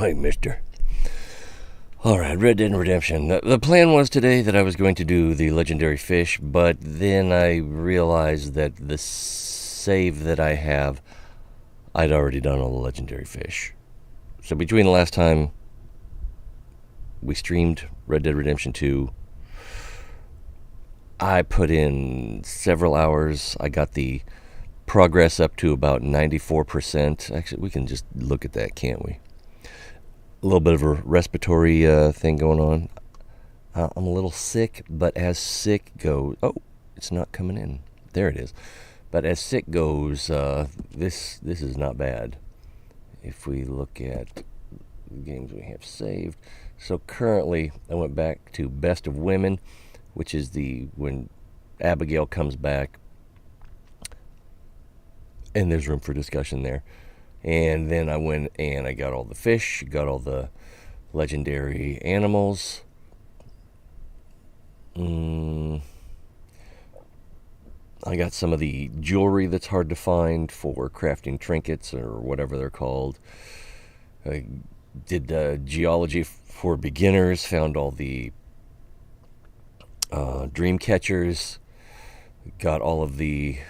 Hi, mister. Alright, Red Dead Redemption. The plan was today that I was going to do the legendary fish, but then I realized that the save that I have, I'd already done all the legendary fish. So between the last time we streamed Red Dead Redemption 2, I put in several hours. I got the progress up to about 94%. Actually, we can just look at that, can't we? A little bit of a respiratory thing going on. I'm a little sick, but as sick goes... Oh, it's not coming in. There it is. But as sick goes, this is not bad. If we look at the games we have saved. So currently, I went back to Best of Women, which is when Abigail comes back. And there's room for discussion there. And then I went and I got all the fish, got all the legendary animals. I got some of the jewelry that's hard to find for crafting trinkets or whatever they're called. I did geology for beginners, found all the dream catchers, got all of the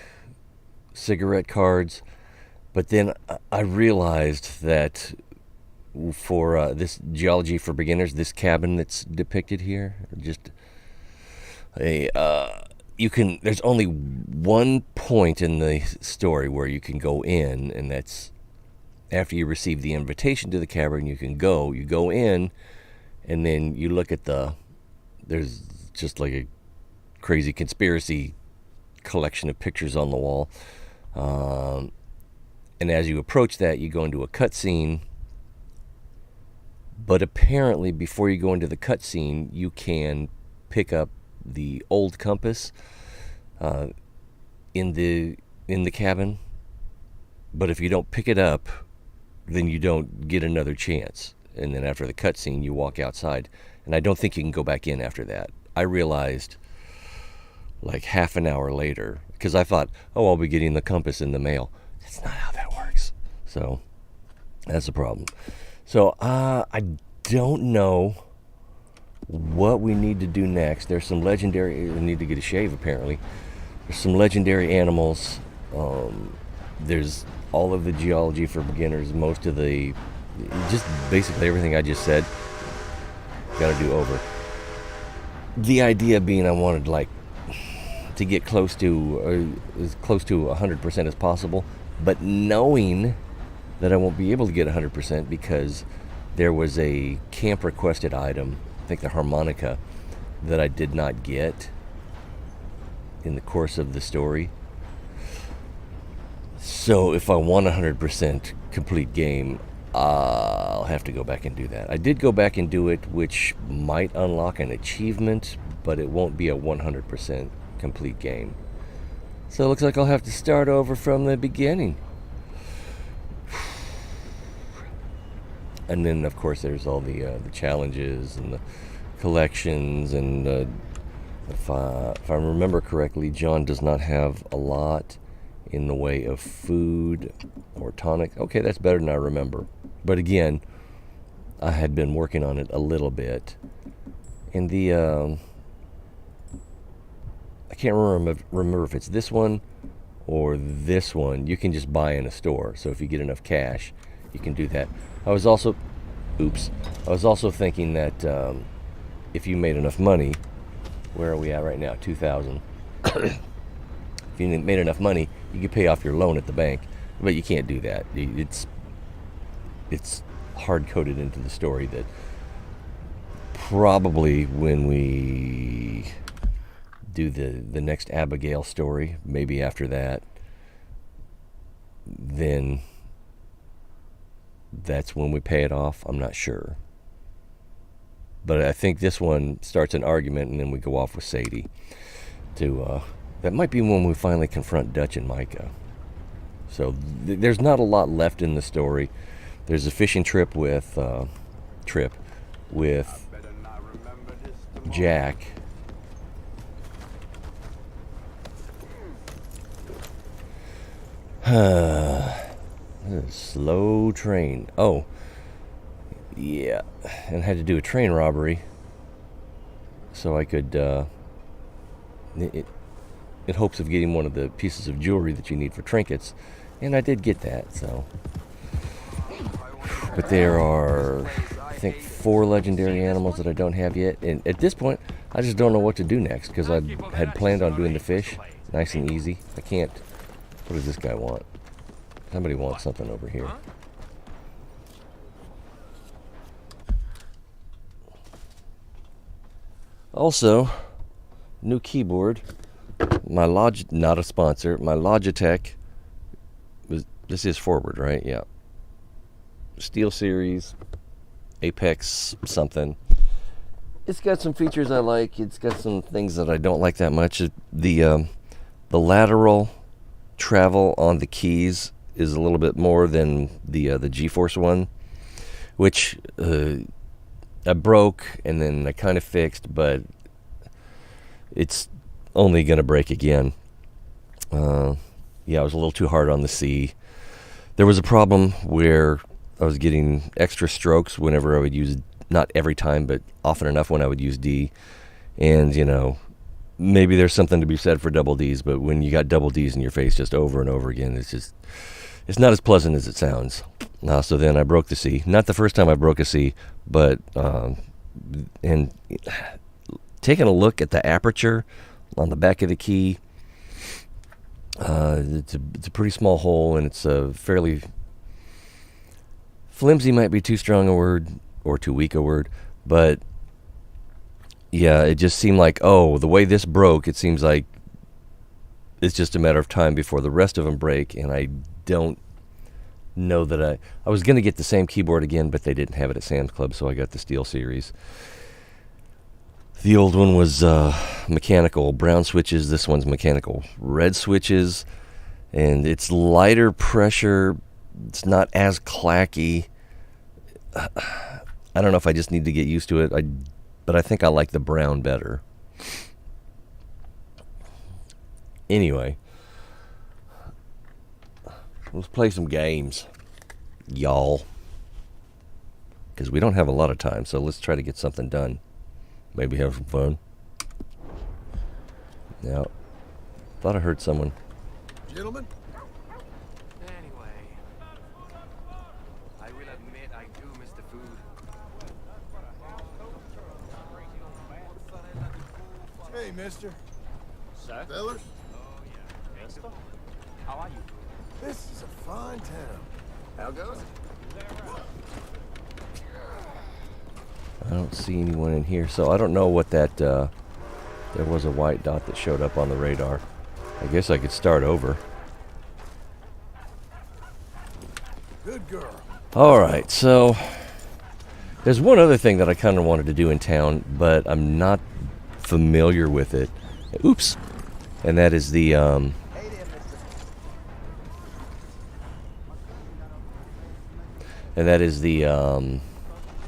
cigarette cards. But then I realized that for this geology for beginners, this cabin that's depicted here, just there's only one point in the story where you can go in, and that's after you receive the invitation to the cabin. You go in, and then you look at there's just like a crazy conspiracy collection of pictures on the wall. And as you approach that, you go into a cutscene. But apparently, before you go into the cutscene, you can pick up the old compass in the cabin. But if you don't pick it up, then you don't get another chance. And then after the cutscene, you walk outside. And I don't think you can go back in after that. I realized like half an hour later, because I thought, I'll be getting the compass in the mail. That's not how that works. So that's the problem. So I don't know what we need to do next. There's some legendary... We need to get a shave, apparently. There's some legendary animals. There's all of the geology for beginners. Most of the... Just basically everything I just said. Got to do over. The idea being I wanted, to get close to... as close to 100% as possible. But knowing that I won't be able to get 100% because there was a camp requested item, I think the harmonica, that I did not get in the course of the story. So if I want 100% complete game, I'll have to go back and do that. I did go back and do it, which might unlock an achievement, but it won't be a 100% complete game. So it looks like I'll have to start over from the beginning. And then, of course, there's all the challenges and the collections. And if I remember correctly, John does not have a lot in the way of food or tonic. Okay, that's better than I remember. But again, I had been working on it a little bit. And I can't remember if it's this one or this one. You can just buy in a store. So if you get enough cash, you can do that. I was also thinking that if you made enough money, where are we at right now? 2,000. If you made enough money, you could pay off your loan at the bank. But you can't do that. It's hard-coded into the story that probably when we do the next Abigail story, maybe after that, then that's when we pay it off. I'm not sure. But I think this one starts an argument and then we go off with Sadie to that might be when we finally confront Dutch and Micah. So there's not a lot left in the story. There's a fishing trip with Jack. Slow train. Oh, Yeah, and had to do a train robbery so I could, in hopes of getting one of the pieces of jewelry that you need for trinkets, and I did get that, so. But there are, I think, 4 legendary animals that I don't have yet, and at this point, I just don't know what to do next, because I had planned on doing the fish, nice and easy. I can't, what does this guy want? Somebody wants something over here. Also, new keyboard. My not a sponsor. My Logitech. This is forward, right? Yeah. Steel Series, Apex something. It's got some features I like. It's got some things that I don't like that much. The lateral travel on the keys is a little bit more than the GeForce one, which I broke and then I kind of fixed, but it's only going to break again. Yeah, I was a little too hard on the C. There was a problem where I was getting extra strokes whenever I would use, not every time, but often enough when I would use D. And, you know, maybe there's something to be said for double Ds, but when you got double Ds in your face just over and over again, it's not as pleasant as it sounds. So then I broke the C. Not the first time I broke a C, but and taking a look at the aperture on the back of the key, it's a pretty small hole, and it's a fairly flimsy, might be too strong a word or too weak a word, but yeah, it just seemed like, oh, the way this broke, it seems like it's just a matter of time before the rest of them break, and I don't know that I was going to get the same keyboard again, but they didn't have it at Sam's Club, so I got the Steel Series. The old one was mechanical brown switches. This one's mechanical red switches, and it's lighter pressure. It's not as clacky. I don't know if I just need to get used to it, but I think I like the brown better. Anyway, let's play some games, y'all, because we don't have a lot of time, so let's try to get something done. Maybe have some fun. Yeah, thought I heard someone. Gentlemen? Anyway, I will admit I do miss the food. Hey, mister. Sir? Fellas? Oh, yeah. Mister? How are you? This is a fine town. How goes it? I don't see anyone in here, so I don't know what that, there was a white dot that showed up on the radar. I guess I could start over. Good girl. Alright, so there's one other thing that I kind of wanted to do in town, but I'm not familiar with it. Oops. And that is the,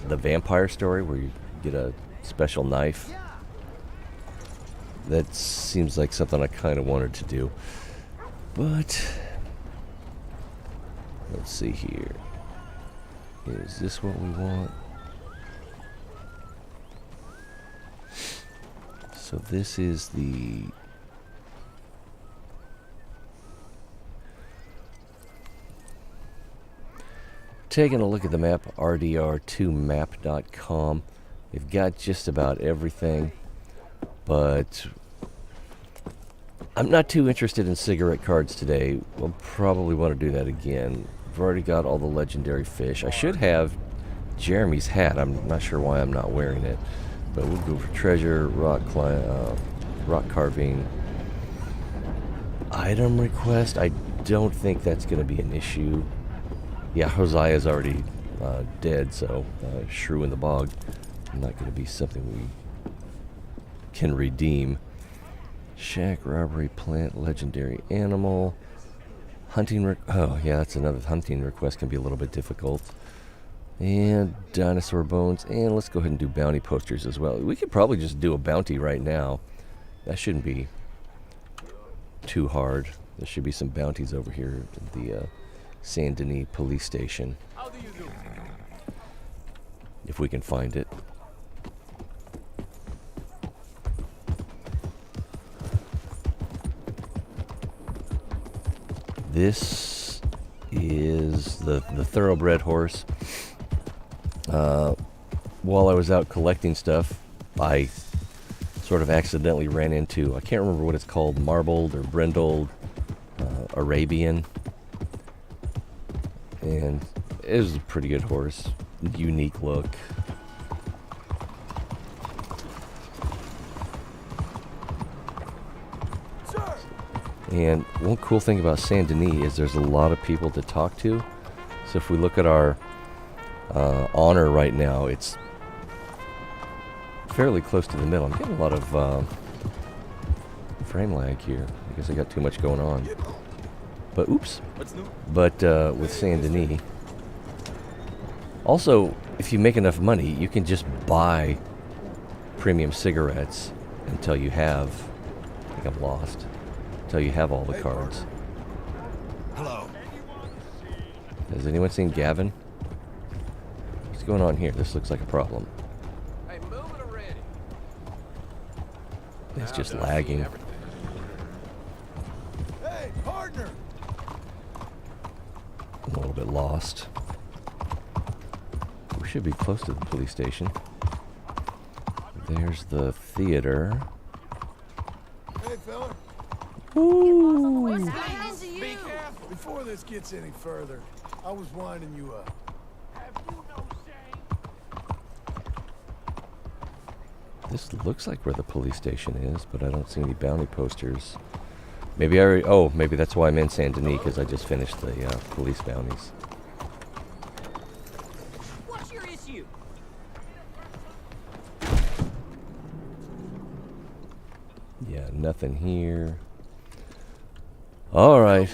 the vampire story where you get a special knife. That seems like something I kind of wanted to do. But let's see here. Is this what we want? So this is the taking a look at the map, rdr2map.com. They've got just about everything, but I'm not too interested in cigarette cards today. We'll probably want to do that again. I've already got all the legendary fish. I should have Jeremy's hat. I'm not sure why I'm not wearing it, but we'll go for treasure, rock carving, item request. I don't think that's going to be an issue. Yeah, Hosea's already dead, so shrew in the bog. Not going to be something we can redeem. Shack, robbery, plant, legendary animal, hunting. Oh, yeah, that's another hunting request. Can be a little bit difficult. And dinosaur bones. And let's go ahead and do bounty posters as well. We could probably just do a bounty right now. That shouldn't be too hard. There should be some bounties over here at the Saint Denis police station. How do you do? if we can find it. This is the thoroughbred horse. While I was out collecting stuff, I sort of accidentally ran into, I can't remember what it's called, marbled or brindled Arabian. And it was a pretty good horse. Unique look. Sir! And one cool thing about Saint Denis is there's a lot of people to talk to. So if we look at our honor right now, it's fairly close to the middle. I'm getting a lot of frame lag here. I guess I got too much going on. But oops. What's new? But with Saint Denis, also, if you make enough money, you can just buy premium cigarettes until you have, I think I'm lost, until you have all the cards. Hello. Has anyone seen Gavin? What's going on here? This looks like a problem. Hey, move it already. It's Now just that I've seen lagging. everything. Hey, partner! I'm a little bit lost. We should be close to the police station. There's the theater. Hey, fella. Ooh. Be careful. Before this gets any further, I was winding you up. Have you no shame? This looks like where the police station is, but I don't see any bounty posters. Maybe I already, oh, maybe that's why I'm in Saint Denis, because I just finished the police bounties. What's your issue? Yeah, nothing here. All right.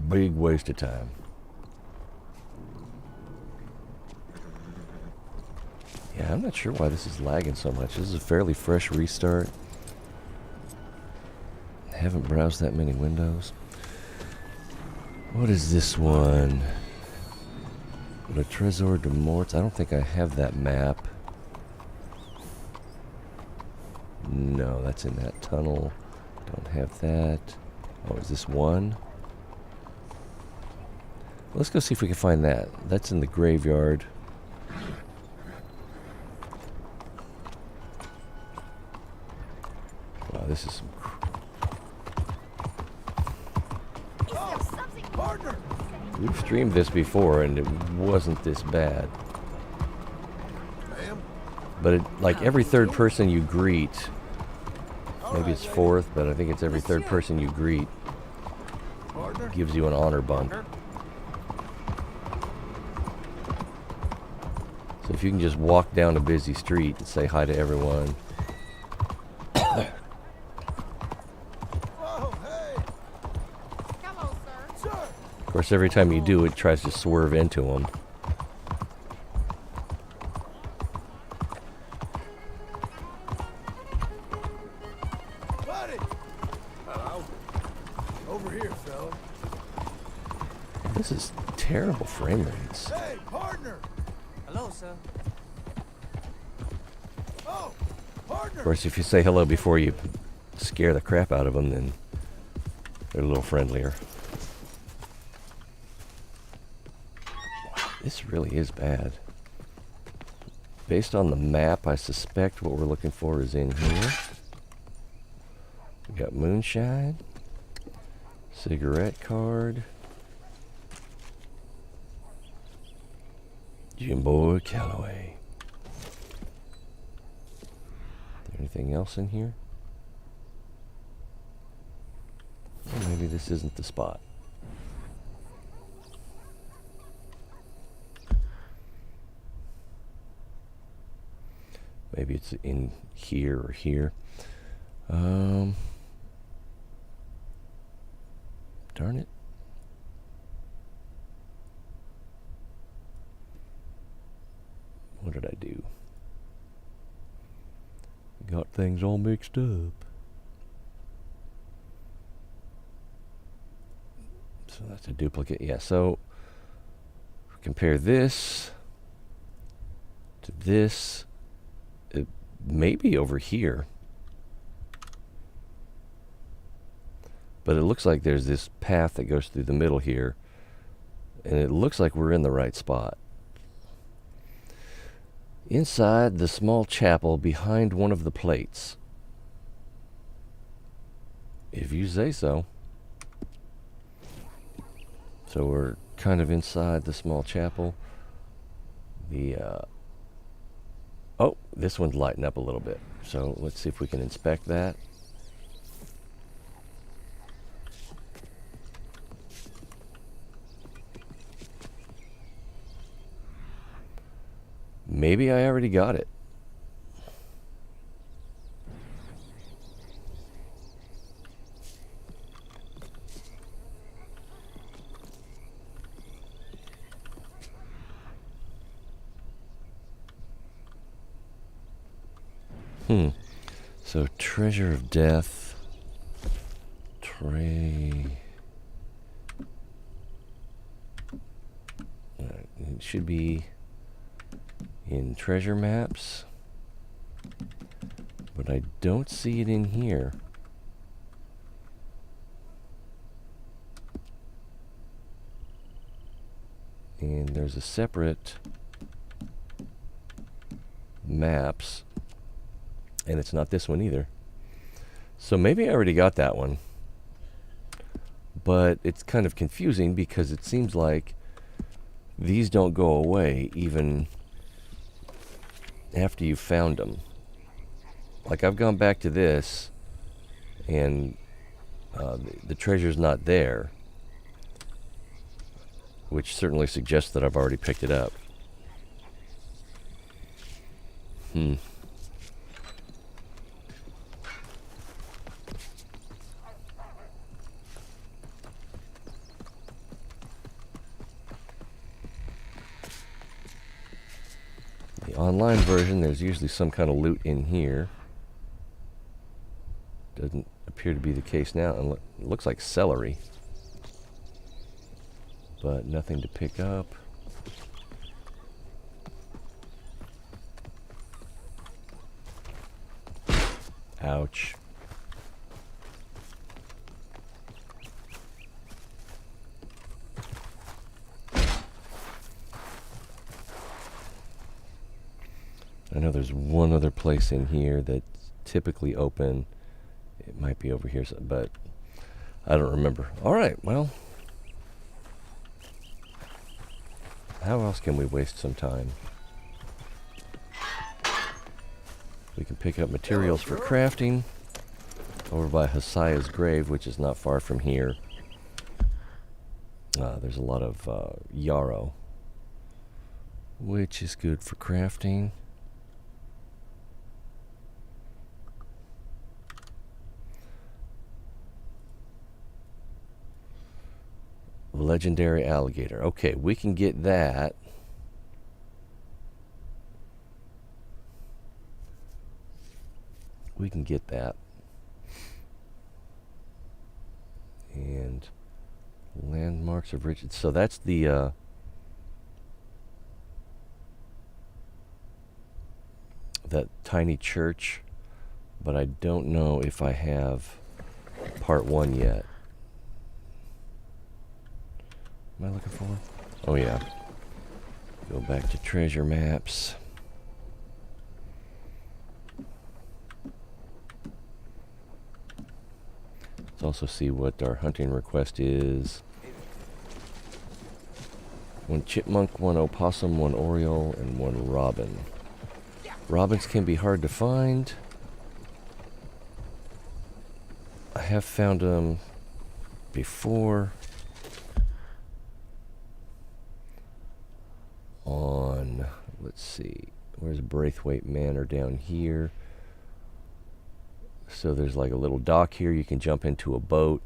Big waste of time. Yeah, I'm not sure why this is lagging so much. This is a fairly fresh restart. I haven't browsed that many windows. What is this one? Le Trésor de Morts. I don't think I have that map. No, that's in that tunnel. Don't have that. Oh, is this one? Let's go see if we can find that. That's in the graveyard. Wow, this is some... Partner! We've streamed this before and it wasn't this bad. Ma'am? But it, like every third person you greet, maybe it's fourth, but I think it's every third person you greet Partner? gives you an honor bump. So if you can just walk down a busy street and say hi to everyone. Oh, hey! Hello, sir. Sir! Of course, every time you do, it tries to swerve into them. Buddy! Hello? Over here, fella. This is terrible frame rates. Hey, partner! Hello, sir. Oh, partner! Of course, if you say hello before you scare the crap out of them, then they're a little friendlier. Wow, this really is bad. Based on the map, I suspect what we're looking for is in here. We got moonshine, cigarette card, Jim Boy Calloway. Anything else in here? Or maybe this isn't the spot. Maybe it's in here or here. Darn it. What did I do? Got things all mixed up. So that's a duplicate. Yeah, so compare this to this. It may be over here. But it looks like there's this path that goes through the middle here. And it looks like we're in the right spot. Inside the small chapel behind one of the plates. If you say so. So we're kind of inside the small chapel. Oh, this one's lighting up a little bit. So let's see if we can inspect that. Maybe I already got it. So treasure of death. Tray. It should be in treasure maps, but I don't see it in here. And there's a separate maps, and it's not this one either. So maybe I already got that one, but it's kind of confusing because it seems like these don't go away even after you've found them. Like I've gone back to this and the treasure's not there, which certainly suggests that I've already picked it up. The online version, there's usually some kind of loot in here. Doesn't appear to be the case now. And it looks like celery, but nothing to pick up. Ouch. I know there's one other place in here that's typically open. It might be over here, but I don't remember. All right, well, how else can we waste some time? We can pick up materials for crafting over by Hasiah's grave, which is not far from here. There's a lot of yarrow, which is good for crafting. Legendary alligator. Okay, we can get that. We can get that. And landmarks of riches. So that's the that tiny church, but I don't know if I have part 1 yet. Am I looking for? Oh yeah. Go back to treasure maps. Let's also see what our hunting request is. 1 chipmunk, 1 opossum, 1 oriole, and 1 robin. Robins can be hard to find. I have found them before. On, let's see, where's Braithwaite Manor? Down here. So there's like a little dock here. You can jump into a boat,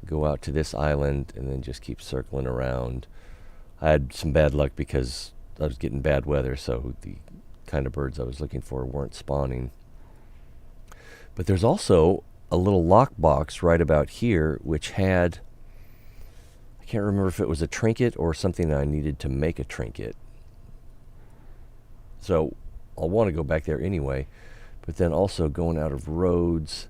go out to this island, and then just keep circling around. I had some bad luck because I was getting bad weather, so the kind of birds I was looking for weren't spawning. But there's also a little lockbox right about here, which had, I can't remember if it was a trinket or something that I needed to make a trinket. So I'll want to go back there anyway. But then also going out of roads,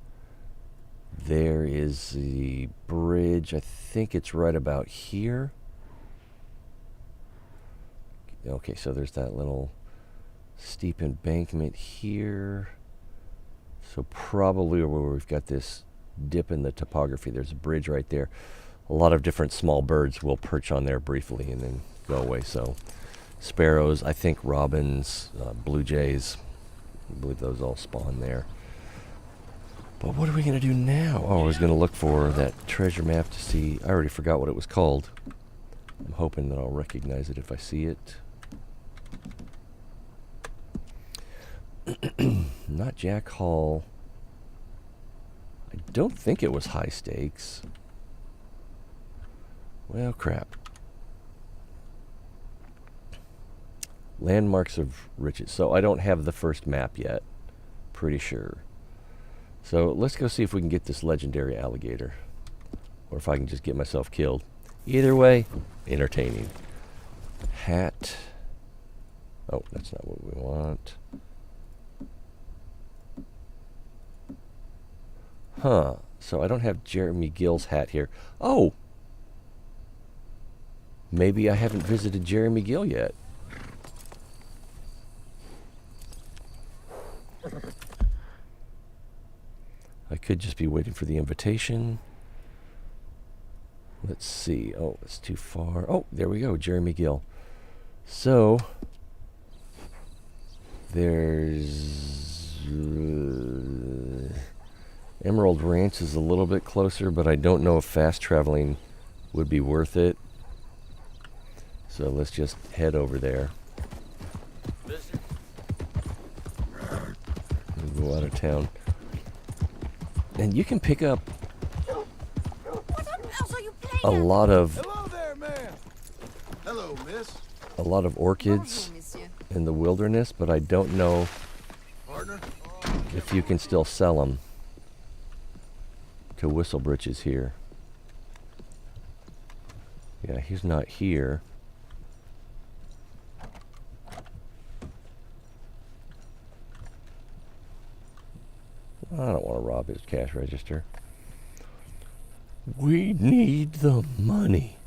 there is the bridge. I think it's right about here. Okay, so there's that little steep embankment here. So probably where we've got this dip in the topography, there's a bridge right there. A lot of different small birds will perch on there briefly and then go away. So sparrows, I think robins, blue jays, I believe those all spawn there. But what are we going to do now? Oh, I was going to look for that treasure map to see. I already forgot what it was called. I'm hoping that I'll recognize it if I see it. Not Jack Hall. I don't think it was high stakes. Well, crap. Landmarks of Riches. So I don't have the first map yet. Pretty sure. So let's go see if we can get this legendary alligator. Or if I can just get myself killed. Either way, entertaining. Hat. Oh, that's not what we want. Huh. So I don't have Jeremy Gill's hat here. Oh! Maybe I haven't visited Jeremy Gill yet. I could just be waiting for the invitation. Let's see. Oh, it's too far. Oh, there we go. Jeremy Gill. So, there's... Emerald Ranch is a little bit closer, but I don't know if fast traveling would be worth it. So let's just head over there. We'll go out of town. And you can pick up a lot of Hello there, man. Hello, miss. a lot of orchids in the wilderness, but I don't know Partner. if you can still sell them to Whistlebritches here. Yeah, he's not here. I don't want to rob his cash register. We need the money.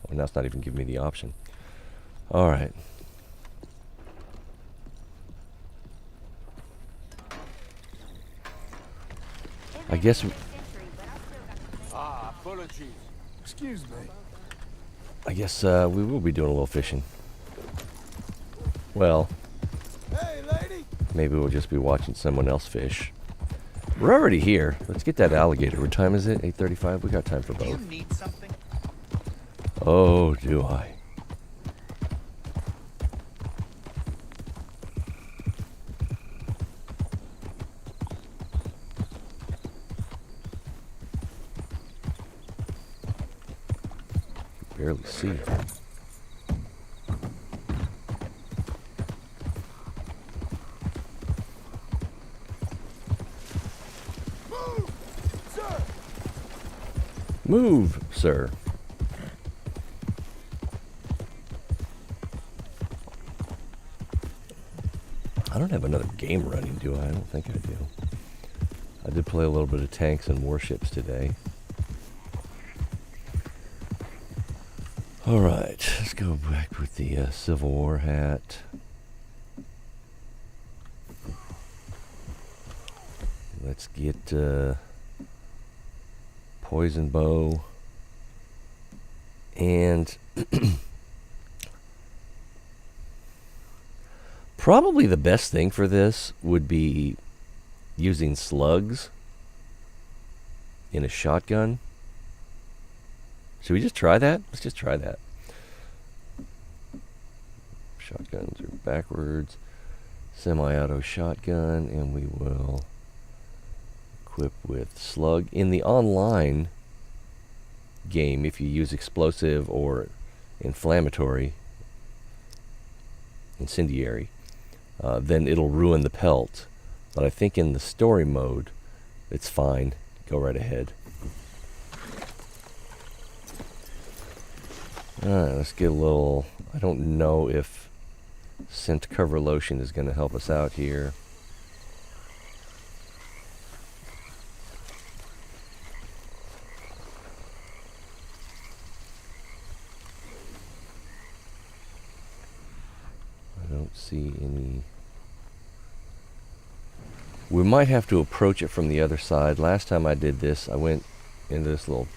Oh, now it's not even giving me the option. All right. I guess Apologies. Excuse me. we will be doing a little fishing. Well, Hey, lady. maybe we'll just be watching someone else fish. We're already here. Let's get that alligator. What time is it? 8:35? We got time for Do you both. need something? Oh, do I? Barely see. Move, sir. Move, sir. I don't have another game running, do I? I don't think I do. I did play a little bit of tanks and warships today. Alright, let's go back with the Civil War hat. Let's get poison bow. And probably the best thing for this would be using slugs in a shotgun. Should we just try that? Let's just try that. Shotguns are backwards. Semi-auto shotgun, and we will equip with slug. In the online game, if you use explosive or inflammatory, incendiary, then it'll ruin the pelt. But I think in the story mode, it's fine. Go right ahead. Alright, let's get a little... I don't know if Scent cover lotion is going to help us out here. I don't see any. We might have to approach it from the other side. Last time I did this, I went into this little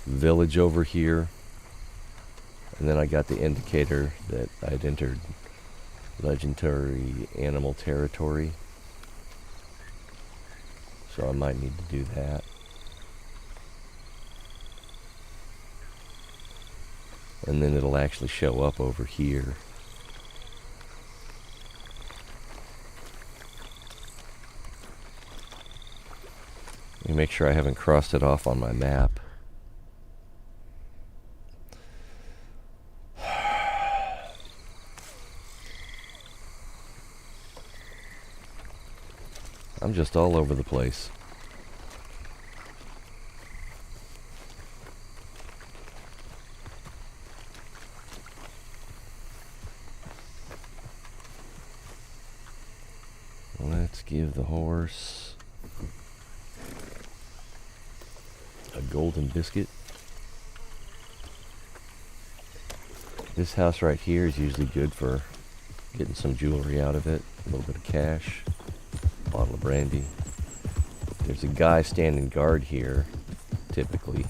village over here, and then I got the indicator that I'd entered legendary animal territory. So I might need to do that. And then it'll actually show up over here. Let me make sure I haven't crossed it off on my map. I'm just all over the place. Let's give the horse a golden biscuit. This house right here is usually good for getting some jewelry out of it, a little bit of cash, a bottle of brandy. There's a guy standing guard here, typically,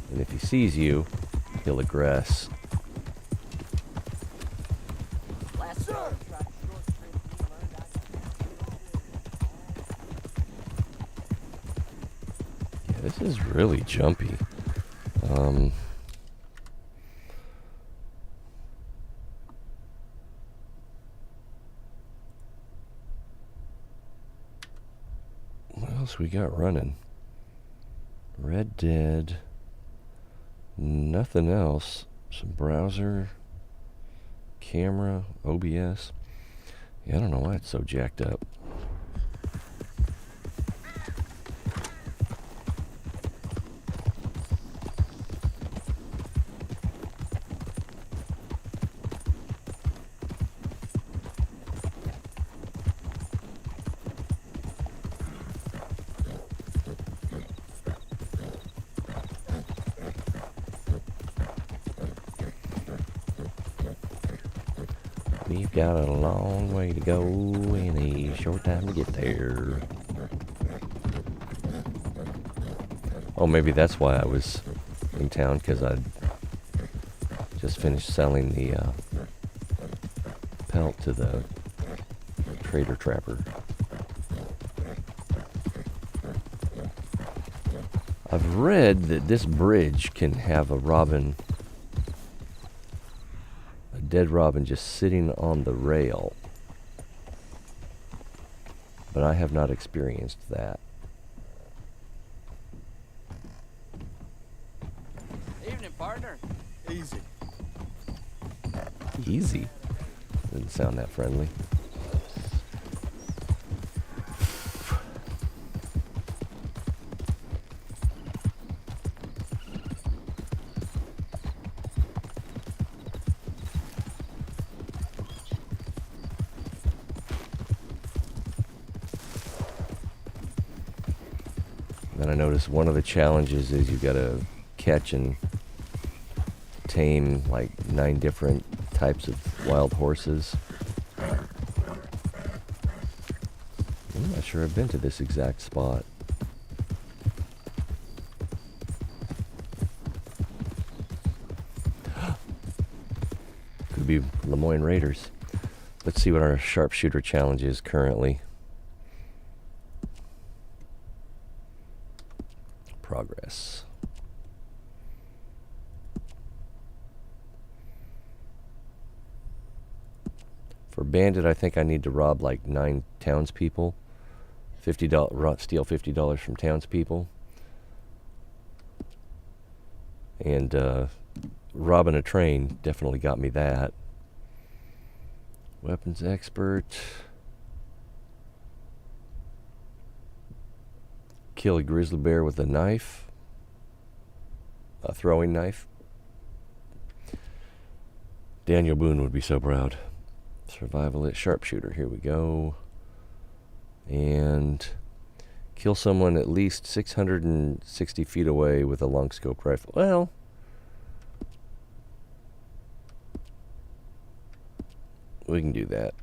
and if he sees you, he'll aggress. Yeah, this is really jumpy. What else we got running? Red Dead. Nothing else. Some browser. Camera. OBS. Yeah, I don't know why it's so jacked up. We've got a long way to go and a short time to get there. Oh, maybe that's why I was in town, because I'd just finished selling the pelt to the trader trapper. I've read that this bridge can have a robin, dead robin, just sitting on the rail, but I have not experienced that. Evening, partner. Easy. Easy. Doesn't sound that friendly. Then I noticed one of the challenges is you gotta catch and tame like 9 different types of wild horses. I'm not sure I've been to this exact spot. Could be Lemoyne Raiders. Let's see what our sharpshooter challenge is currently. Progress. For bandit, I think I need to rob like 9 townspeople. Steal $50 from townspeople. And robbing a train definitely got me that. Weapons expert. Kill a grizzly bear with a knife. A throwing knife. Daniel Boone would be so proud. Survivalist sharpshooter. Here we go. And kill someone at least 660 feet away with a long scope rifle. Well, we can do that.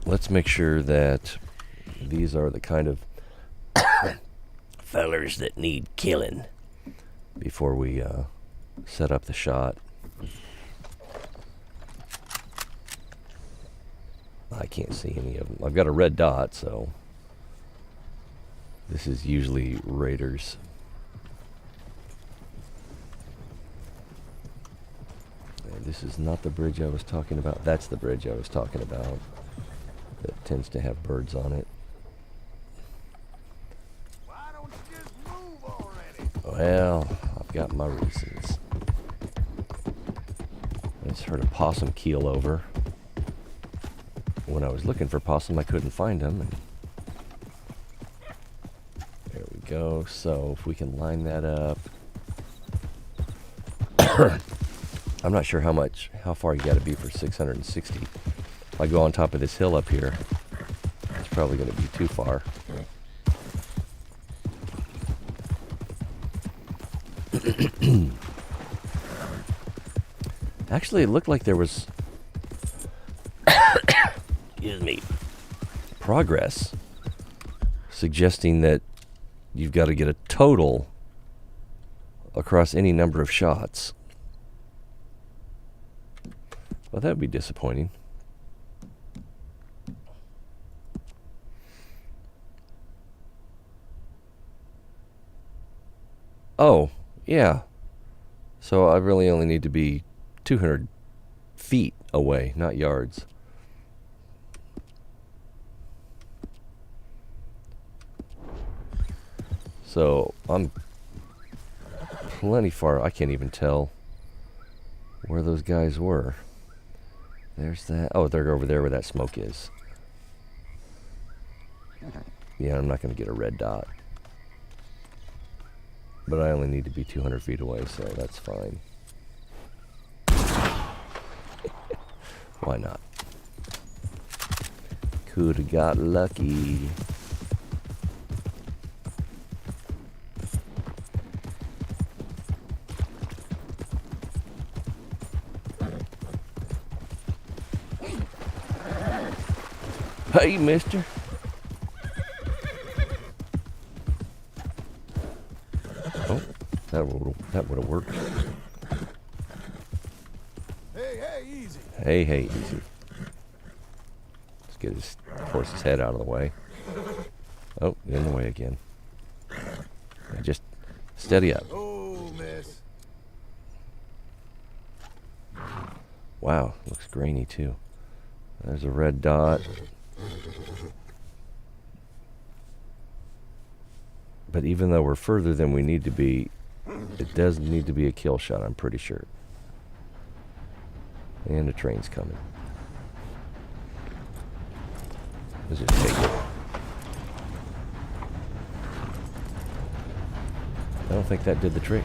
Let's make sure that these are the kind of fellers that need killing before we set up the shot. I can't see any of them. I've got a red dot, so this is usually raiders. And this is not the bridge I was talking about. That's the bridge I was talking about. That tends to have birds on it. Why don't you just move already? Well, I've got my reasons. I just heard a possum keel over. When I was looking for possum, I couldn't find them. And there we go. So if we can line that up. I'm not sure how far you got to be for 660. If I go on top of this hill up here, it's probably going to be too far. Actually, it looked like there was excuse me, progress suggesting that you've got to get a total across any number of shots. Well, that would be disappointing. Oh, yeah. So I really only need to be 200 feet away, not yards. So I'm plenty far. I can't even tell where those guys were. There's that. Oh, they're over there where that smoke is. Yeah, I'm not going to get a red dot. But I only need to be 200 feet away, so that's fine. Why not? Could have got lucky. Hey, mister. Oh, that would have worked. Hey, easy. Hey, easy. Let's get his horse's head out of the way. Oh, in the way again. Just steady up. Oh, miss. Wow, looks grainy too. There's a red dot. But even though we're further than we need to be, it does need to be a kill shot, I'm pretty sure. And a train's coming. Let's just take it. I don't think that did the trick.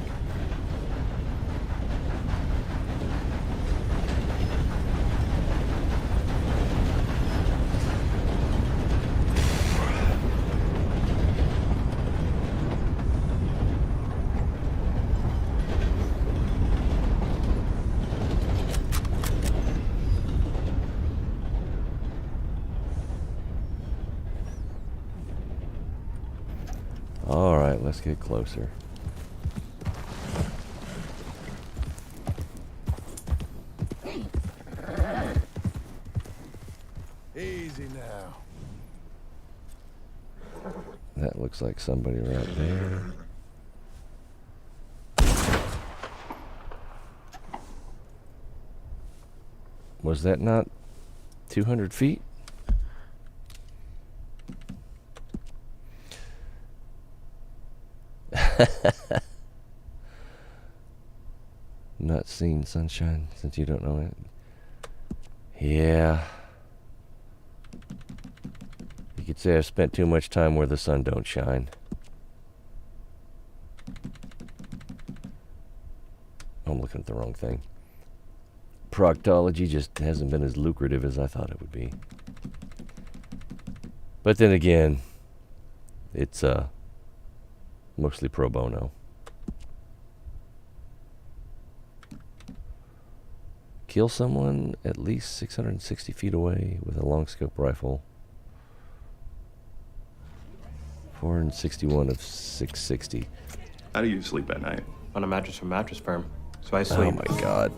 All right, let's get closer. Easy now. That looks like somebody right there. Was that not 200 feet? Not seen sunshine since you don't know it. Yeah. You could say I've spent too much time where the sun don't shine. I'm looking at the wrong thing. proctology just hasn't been as lucrative as I thought it would be. But then again, it's mostly pro bono. Kill someone at least 660 feet away with a long scope rifle. 461 of 660. How do you sleep at night? On a mattress from Mattress Firm. So I sleep. Oh my God.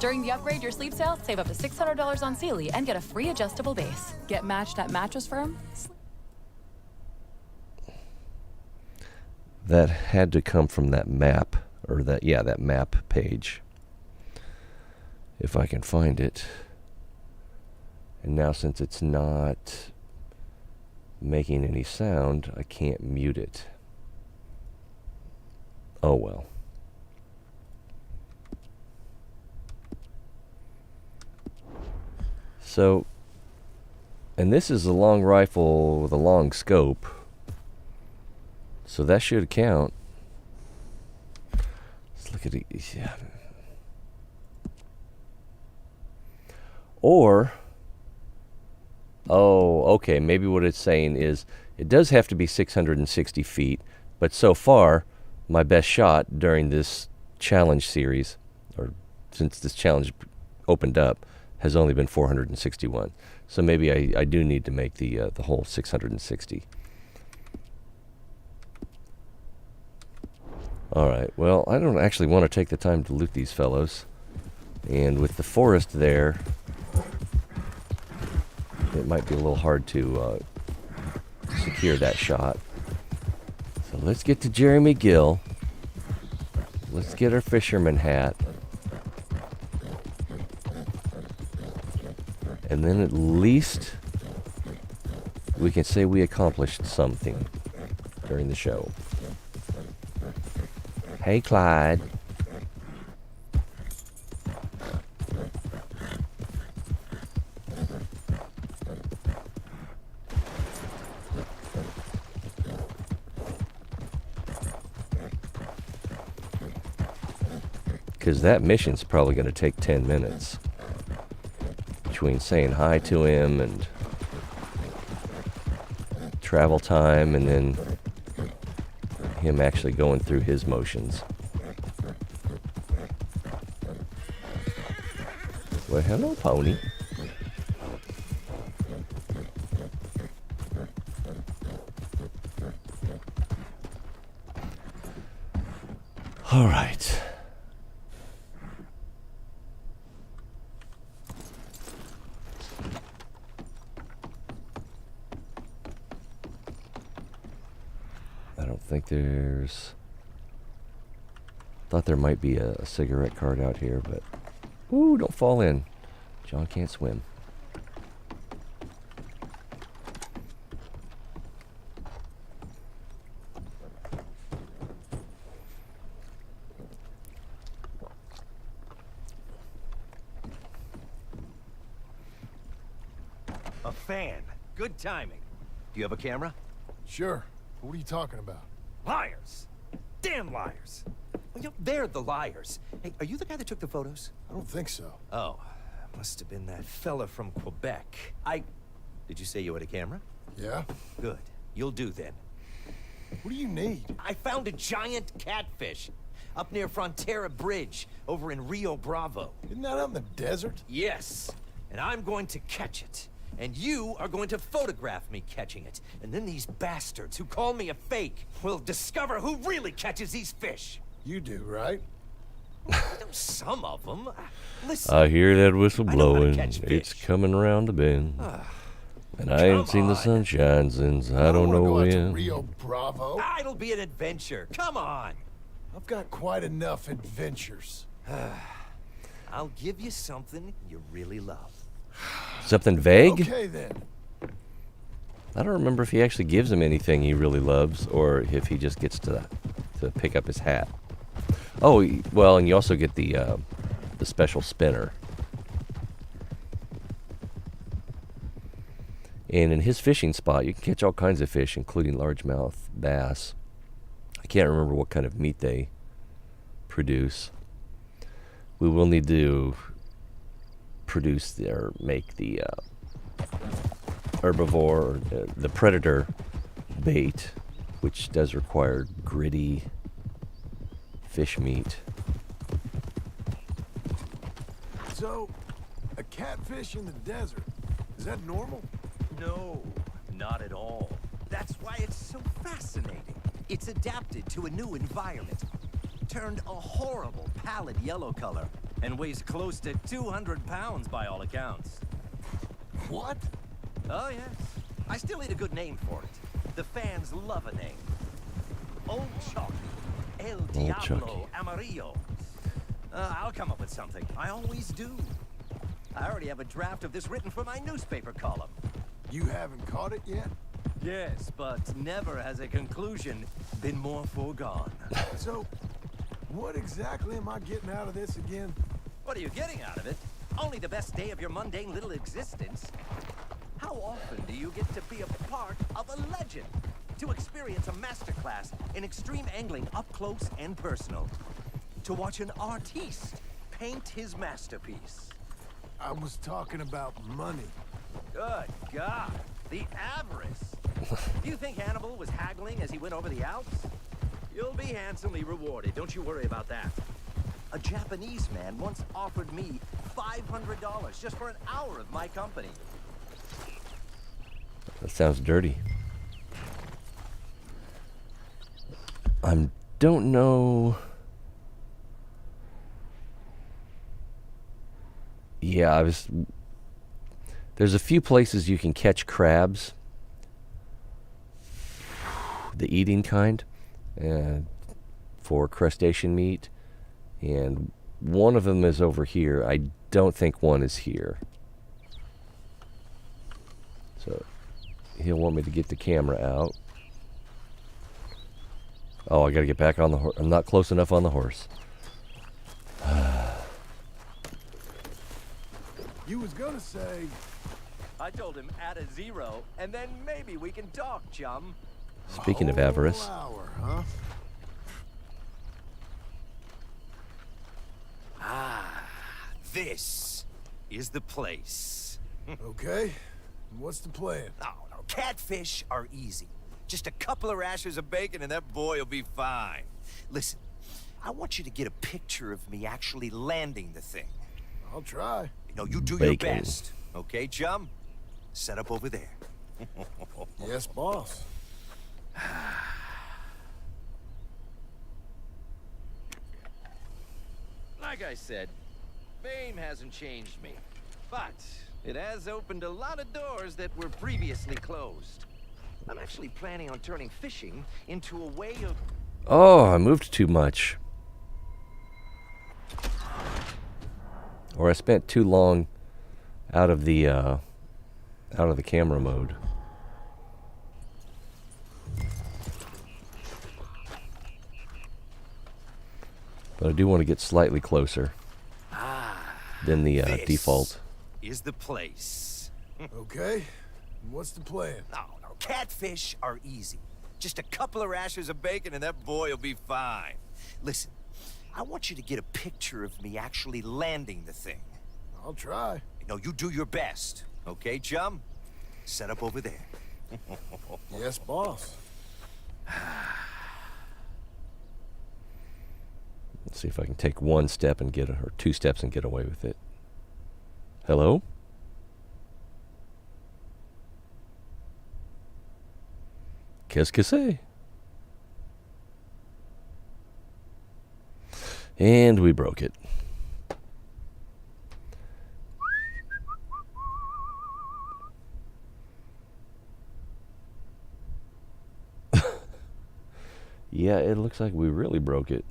During the Upgrade Your Sleep sale, save up to $600 on Sealy and get a free adjustable base. Get matched at Mattress Firm. That had to come from that map, or that map page. If I can find it. And now since it's not making any sound, I can't mute it. Oh well. So, and this is a long rifle with a long scope, so that should count. Let's look at it. Yeah. Or, okay, maybe what it's saying is it does have to be 660 feet, but so far, my best shot during this challenge series, or since this challenge opened up, has only been 461. So maybe I do need to make the whole 660. All right, well, I don't actually want to take the time to loot these fellows. And with the forest there, it might be a little hard to secure that shot. So let's get to Jeremy Gill. Let's get our fisherman hat. And then at least we can say we accomplished something during the show. Hey, Clyde. Because that mission's probably going to take 10 minutes. Between saying hi to him and travel time and then him actually going through his motions. Well, hello, pony. All right. I don't think there's... Thought there might be a cigarette cart out here, but... Ooh, don't fall in. John can't swim. A fan. Good timing. Do you have a camera? Sure. What are you talking about? Liars! Damn liars! Well, they're the liars. Hey, are you the guy that took the photos? I don't think so. Oh, must have been that fella from Quebec. Did you say you had a camera? Yeah? Good. You'll do then. What do you need? I found a giant catfish up near Frontera Bridge over in Rio Bravo. Isn't that out in the desert? Yes, and I'm going to catch it. And you are going to photograph me catching it. And then these bastards who call me a fake will discover who really catches these fish. You do, right? I know some of them. Listen. I hear that whistle I know how to blowing. catch It's fish. coming around the bend. And I ain't Come seen the on. sunshine since I don't wanna know go out to when. Rio Bravo. It'll be an adventure. Come on. I've got quite enough adventures. I'll give you something you really love. Something vague? Okay, then. I don't remember if he actually gives him anything he really loves or if he just gets to pick up his hat. Oh, well, and you also get the special spinner. And in his fishing spot, you can catch all kinds of fish, including largemouth bass. I can't remember what kind of meat they produce. We will need to produce or make the herbivore or the predator bait, which does require gritty fish meat. So, a catfish in the desert, is that normal? No, not at all. That's why it's so fascinating. It's adapted to a new environment. Turned a horrible pallid yellow color and weighs close to 200 pounds by all accounts. What? Oh, yes. I still need a good name for it. The fans love a name. Old Chuck. El Diablo Chucky. Amarillo. I'll come up with something. I always do. I already have a draft of this written for my newspaper column. You haven't caught it yet? Yes, but never has a conclusion been more foregone. So, what exactly am I getting out of this again? What are you getting out of it? Only the best day of your mundane little existence. How often do you get to be a part of a legend? To experience a masterclass in extreme angling up close and personal. To watch an artiste paint his masterpiece. I was talking about money. Good God, the avarice. Do you think Hannibal was haggling as he went over the Alps? You'll be handsomely rewarded, don't you worry about that. A Japanese man once offered me $500 just for an hour of my company. That sounds dirty. I don't know. Yeah, there's a few places you can catch crabs, the eating kind, for crustacean meat, and one of them is over here. I don't think one is here. So he'll want me to get the camera out. Oh, I gotta get back on the horse. I'm not close enough on the horse. You was gonna say... I told him add a zero, and then maybe we can talk, chum. Speaking of whole avarice. hour, huh? This is the place. Okay. What's the plan? No, catfish are easy. Just a couple of rashers of bacon and that boy will be fine. Listen, I want you to get a picture of me actually landing the thing. I'll try. You do Bacon. your best. Okay, chum? Set up over there. Yes, boss. Like I said, fame hasn't changed me. But it has opened a lot of doors that were previously closed. I'm actually planning on turning fishing into a way of... Oh, I moved too much. Or I spent too long out of the camera mode. But I do want to get slightly closer than the default. Is the place. Okay. What's the plan? No, catfish are easy. Just a couple of rashers of bacon and that boy will be fine. Listen, I want you to get a picture of me actually landing the thing. I'll try. You do your best. Okay, chum? Set up over there. Yes, boss. Let's see if I can take one step and or two steps and get away with it. Hello? Qu'est-ce que c'est? And we broke it. Yeah, it looks like we really broke it.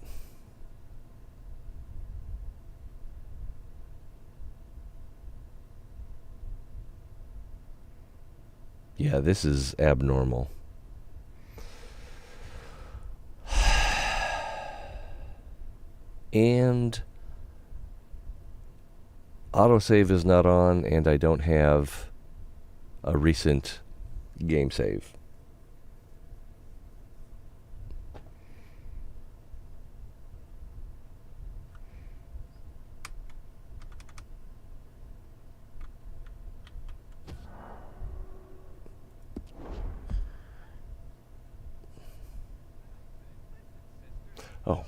Yeah, this is abnormal. And autosave is not on, and I don't have a recent game save. Oh,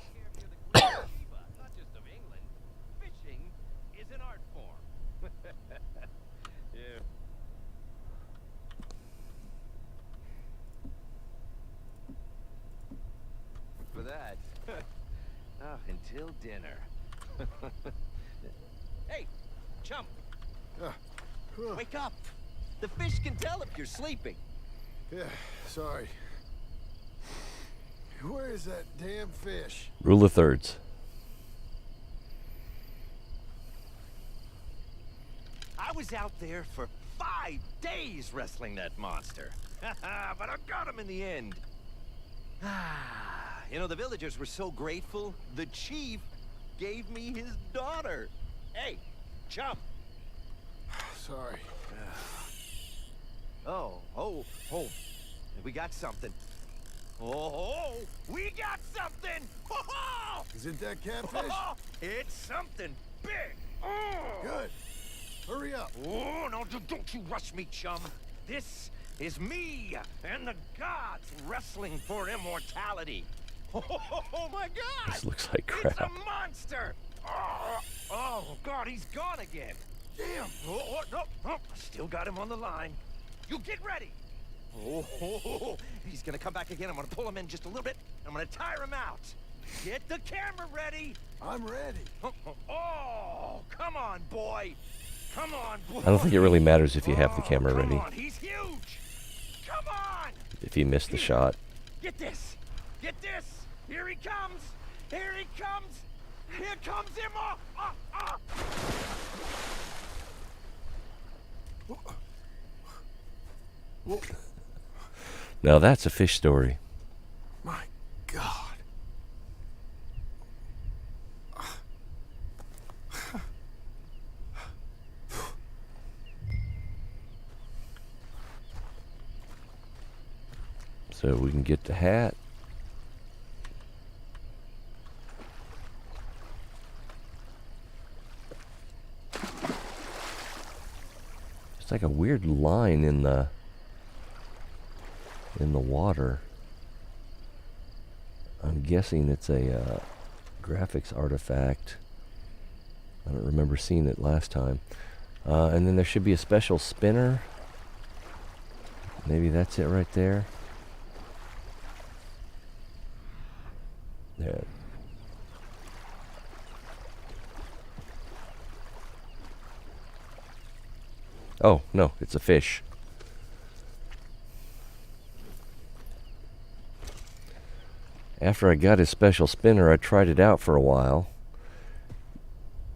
Not just of England. Fishing is an art form. Yeah. For that. Oh, until dinner. Hey, chump, wake up. The fish can tell if you're sleeping. Yeah, sorry. Where is that damn fish? rule of thirds. I was out there for 5 days wrestling that monster. But I got him in the end. You know, the villagers were so grateful, the chief gave me his daughter. Hey, chump. Sorry. Oh, we got something. Oh, we got something! Oh, Is it that catfish? it's something big. Good. Hurry up. Oh, no, don't you rush me, chum. This is me and the gods wrestling for immortality. Oh my God! This looks like It's a crap. monster! Oh, God, he's gone again. Damn! Oh, no, still got him on the line. You get ready. Oh, he's gonna come back again. I'm gonna pull him in just a little bit. I'm gonna tire him out. Get the camera ready. I'm ready. Oh, come on, boy. Come on, boy. I don't think it really matters if you have the camera come ready. on, he's huge. Come on. If you miss the shot. Get this. Get this. Here he comes. Here he comes. Here comes him. Now that's a fish story. My God. So we can get the hat. It's like a weird line in the water. I'm guessing it's a graphics artifact. I don't remember seeing it last time. And then there should be a special spinner. Maybe that's it right there. There. Oh, no, it's a fish. After I got his special spinner, I tried it out for a while.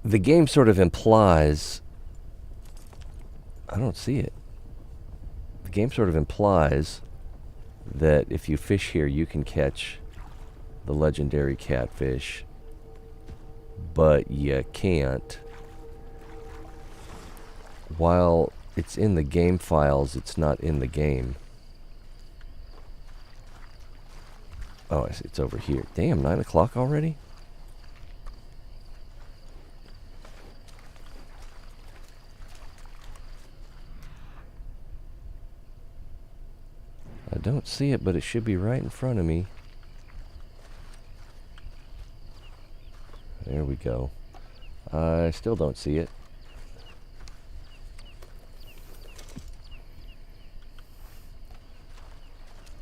The game sort of implies... I don't see it. The game sort of implies that if you fish here, you can catch the legendary catfish, but you can't. While it's in the game files, it's not in the game. Oh, I see, it's over here. Damn, 9 o'clock already? I don't see it, but it should be right in front of me. There we go. I still don't see it.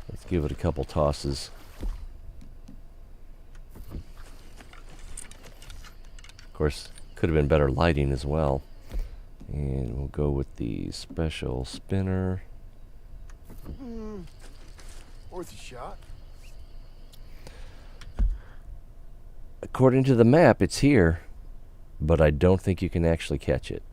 Let's give it a couple tosses. Of course, could have been better lighting as well. And we'll go with the special spinner. Worth a shot. According to the map, it's here, but I don't think you can actually catch it.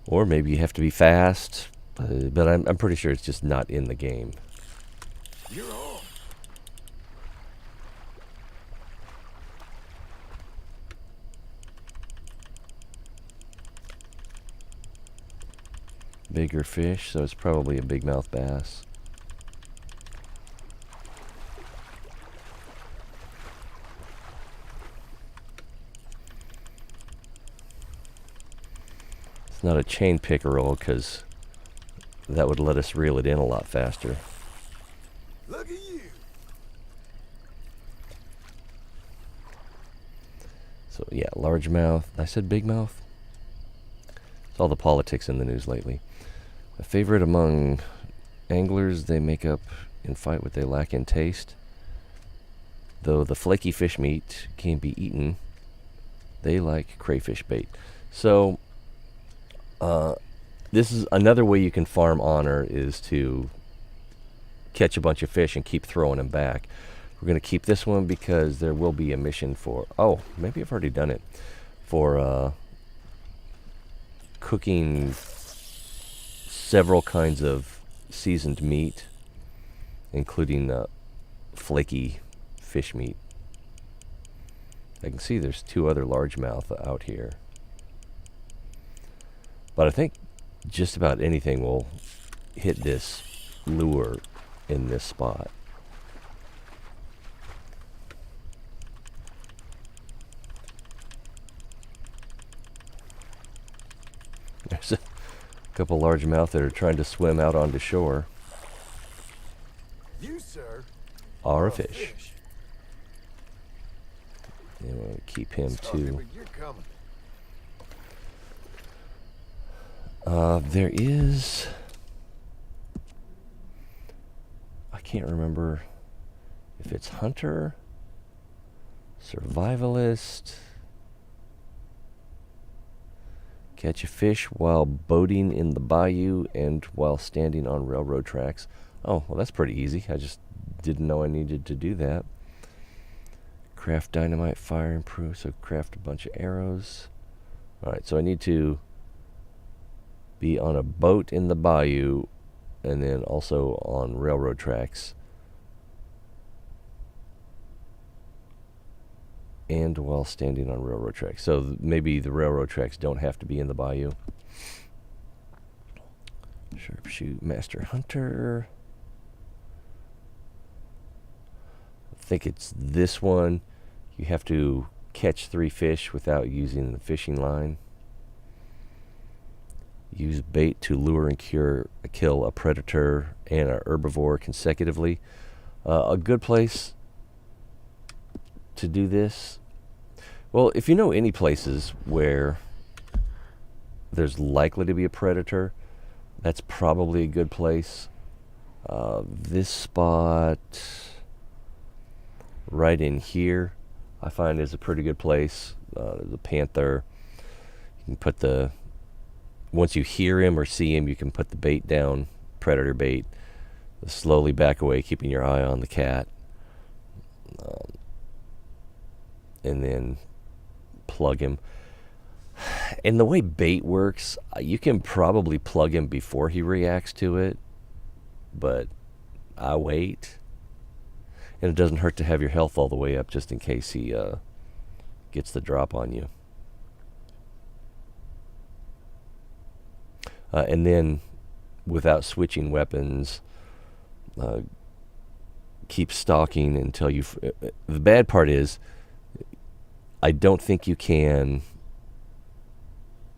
Or maybe you have to be fast, but I'm pretty sure it's just not in the game. You're on. Bigger fish, so it's probably a big mouth bass. It's not a chain pickerel because that would let us reel it in a lot faster. Look at you. So yeah, largemouth. I said big mouth. It's all the politics in the news lately. A favorite among anglers, they make up and fight what they lack in taste. Though the flaky fish meat can be eaten, they like crayfish bait. So this is another way you can farm honor, is to catch a bunch of fish and keep throwing them back. We're going to keep this one because there will be a mission for, oh, maybe I've already done it, for cooking several kinds of seasoned meat, including flaky fish meat. I can see there's 2 other largemouth out here. But I think just about anything will hit this lure in this spot. There's a couple largemouth that are trying to swim out onto shore. You, sir, Are a fish. You want to keep him Sorry, too. but you're coming. There is, I can't remember if it's hunter, survivalist, catch a fish while boating in the bayou and while standing on railroad tracks. Oh, well, that's pretty easy. I just didn't know I needed to do that. Craft dynamite, fire improve, so craft a bunch of arrows. Alright, so I need to be on a boat in the bayou and then also on railroad tracks. And while standing on railroad tracks. So maybe the railroad tracks don't have to be in the bayou. Sharpshoot, master hunter. I think it's this one. You have to catch 3 fish without using the fishing line. Use bait to lure and kill a predator and a herbivore consecutively. A good place to do this, well, if you know any places where there's likely to be a predator, that's probably a good place. This spot right in here I find is a pretty good place. The panther, you can put the, once you hear him or see him, you can put the bait down, predator bait, slowly back away, keeping your eye on the cat, and then plug him. And the way bait works, you can probably plug him before he reacts to it, but I wait. And it doesn't hurt to have your health all the way up just in case he gets the drop on you. And then, without switching weapons, keep stalking until you... the bad part is, I don't think you can...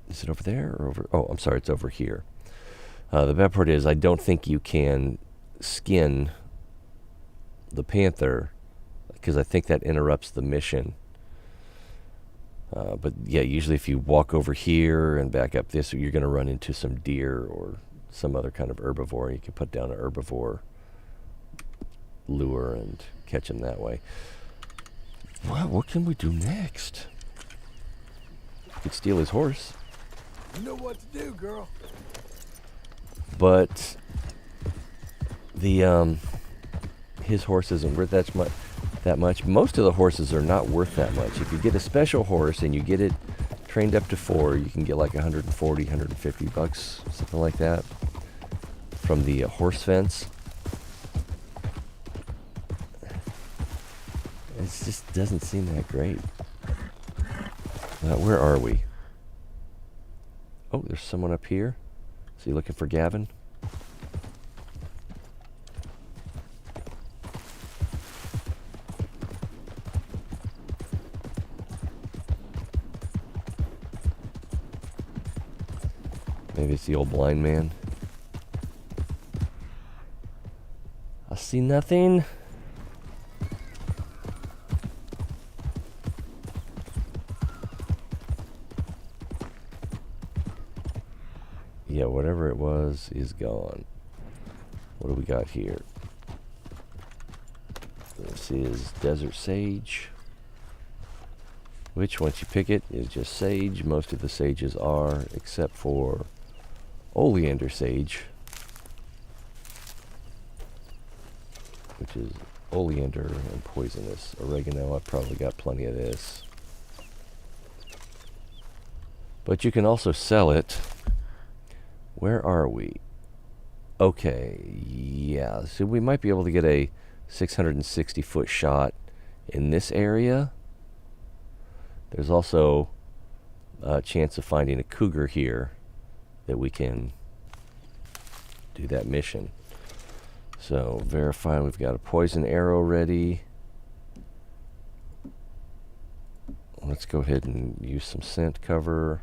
Is it over there or over... Oh, I'm sorry, it's over here. The bad part is, I don't think you can skin the panther, because I think that interrupts the mission. But yeah, usually if you walk over here and back up this, you're going to run into some deer or some other kind of herbivore. You can put down an herbivore lure and catch him that way. Well, what can we do next? We could steal his horse. You know what to do, girl. But the his horse isn't worth that much. Most of the horses are not worth that much. If you get a special horse and you get it trained up to 4, you can get like 140, 150 bucks, something like that, from the horse fence. It just doesn't seem that great. Where are we? Oh, there's someone up here. Is he looking for Gavin? Maybe it's the old blind man. I see nothing. Yeah, whatever it was is gone. What do we got here? This is desert sage, which once you pick it is just sage. Most of the sages are, except for oleander sage, which is oleander and poisonous. Oregano, I've probably got plenty of this. But you can also sell it. Where are we? Okay, yeah, so we might be able to get a 660 foot shot in this area. There's also a chance of finding a cougar here that we can do that mission. So verify we've got a poison arrow ready. Let's go ahead and use some scent cover.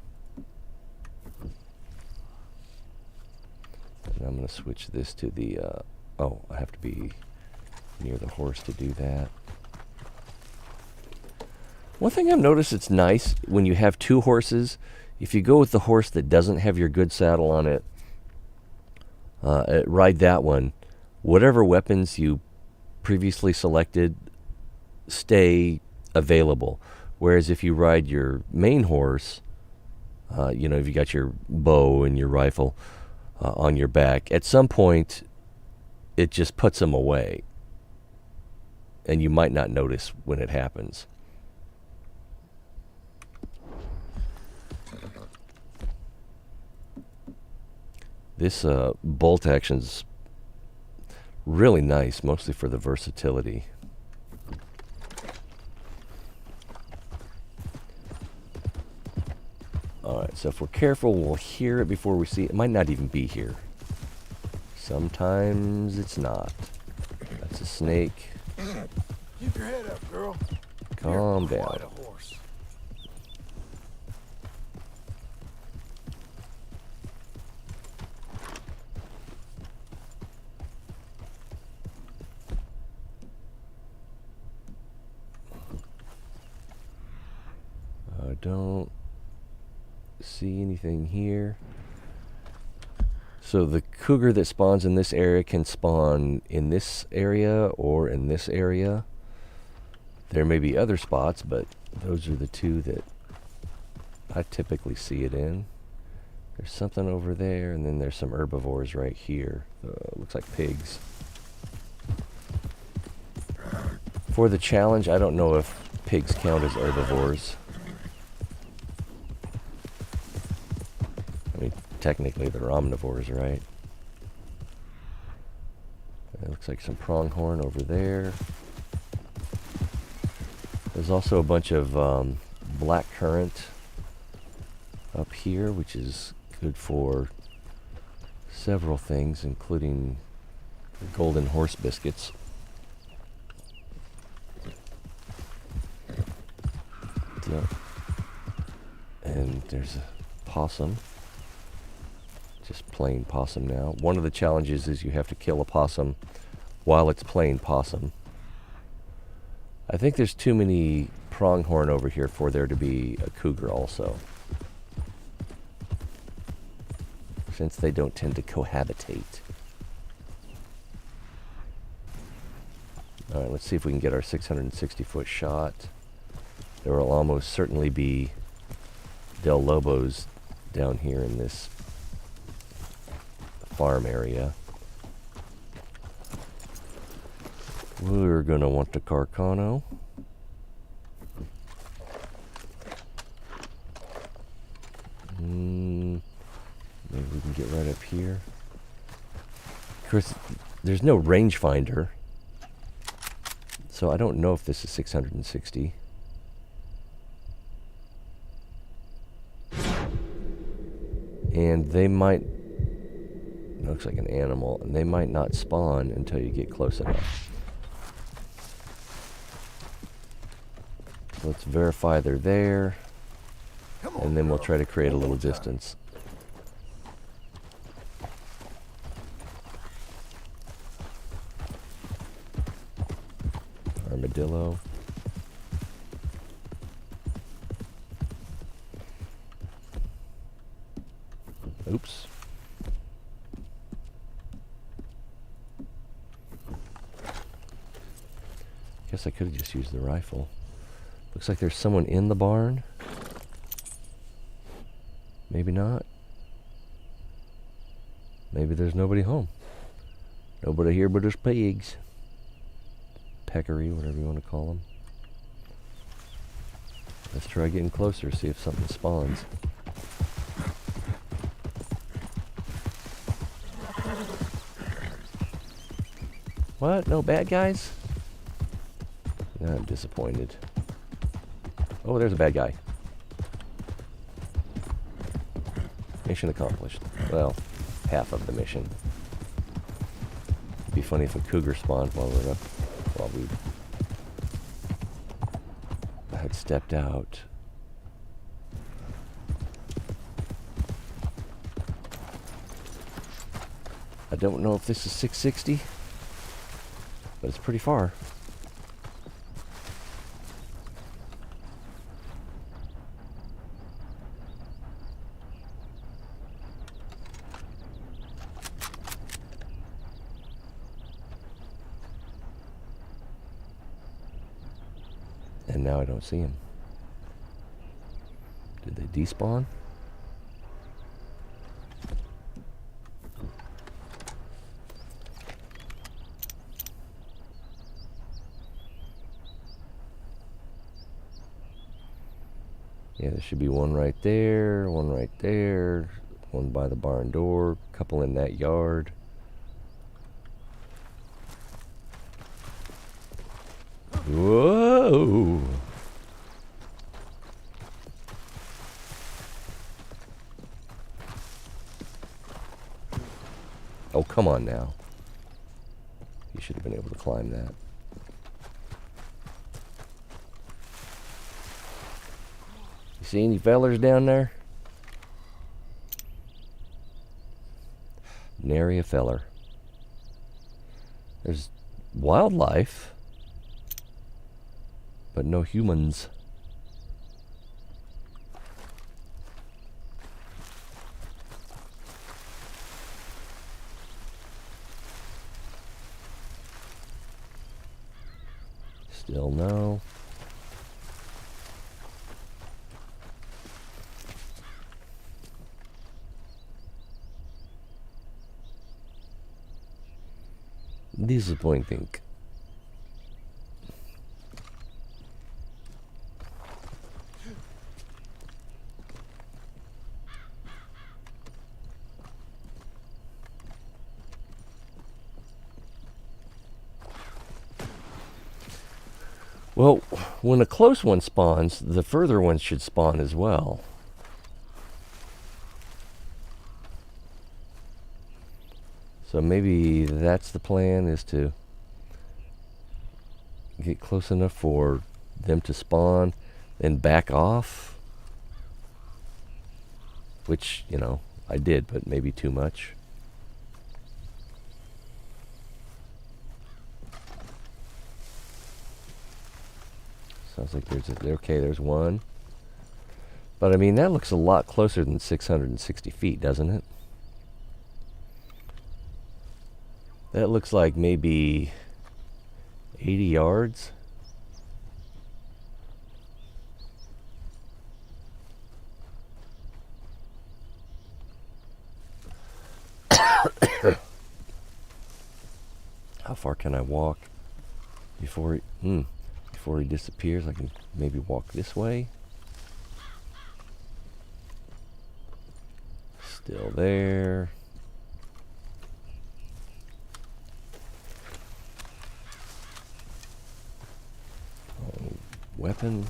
And I'm going to switch this to the, oh, I have to be near the horse to do that. One thing I've noticed, it's nice when you have two horses, if you go with the horse that doesn't have your good saddle on it, ride that one. Whatever weapons you previously selected stay available. Whereas if you ride your main horse, you know, if you got your bow and your rifle on your back, at some point it just puts them away. And you might not notice when it happens. This bolt action's really nice, mostly for the versatility. Alright, so if we're careful, we'll hear it before we see it. It might not even be here. Sometimes it's not. That's a snake. Keep your head up, girl. Calm You're down. quite a horse. I don't see anything here. So the cougar that spawns in this area can spawn in this area or in this area. There may be other spots, but those are the two that I typically see it in. There's something over there, and then there's some herbivores right here. Looks like pigs. For the challenge, I don't know if pigs count as herbivores. I mean, technically they're omnivores, right? It looks like some pronghorn over there. There's also a bunch of black currant up here, which is good for several things, including golden horse biscuits. Yep. And there's a possum. Just plain possum now. One of the challenges is you have to kill a possum while it's plain possum. I think there's too many pronghorn over here for there to be a cougar also, since they don't tend to cohabitate. Alright, let's see if we can get our 660 foot shot. There will almost certainly be Del Lobos down here in this farm area. We're gonna want the Carcano. Maybe we can get right up here. Of course, there's no rangefinder, so I don't know if this is 660. And they might, looks like an animal, and they might not spawn until you get close enough. Let's verify they're there, and then we'll try to create a little distance. Armadillo. Oops. Guess I could have just used the rifle. Looks like there's someone in the barn. Maybe not. Maybe there's nobody home. Nobody here but us pigs. Peccary, whatever you want to call them. Let's try getting closer, see if something spawns. What? No bad guys? I'm disappointed. Oh, there's a bad guy. Mission accomplished. Well, half of the mission. It'd be funny if a cougar spawned while we had stepped out. I don't know if this is 660, but it's pretty far. And now I don't see him. Did they despawn? Yeah, there should be one right there, one right there, one by the barn door, a couple in that yard. Whoa! Oh, come on now. You should have been able to climb that. You see any fellers down there? Nary a feller. There's wildlife, but no humans. Still no. Disappointing. Well, when a close one spawns, the further ones should spawn as well. So maybe that's the plan, is to get close enough for them to spawn, then back off. Which, you know, I did, but maybe too much. Sounds like there's one. But I mean, that looks a lot closer than 660 feet, doesn't it? That looks like maybe 80 yards. How far can I walk before he disappears? I can maybe walk this way. Still there. Oh, weapon.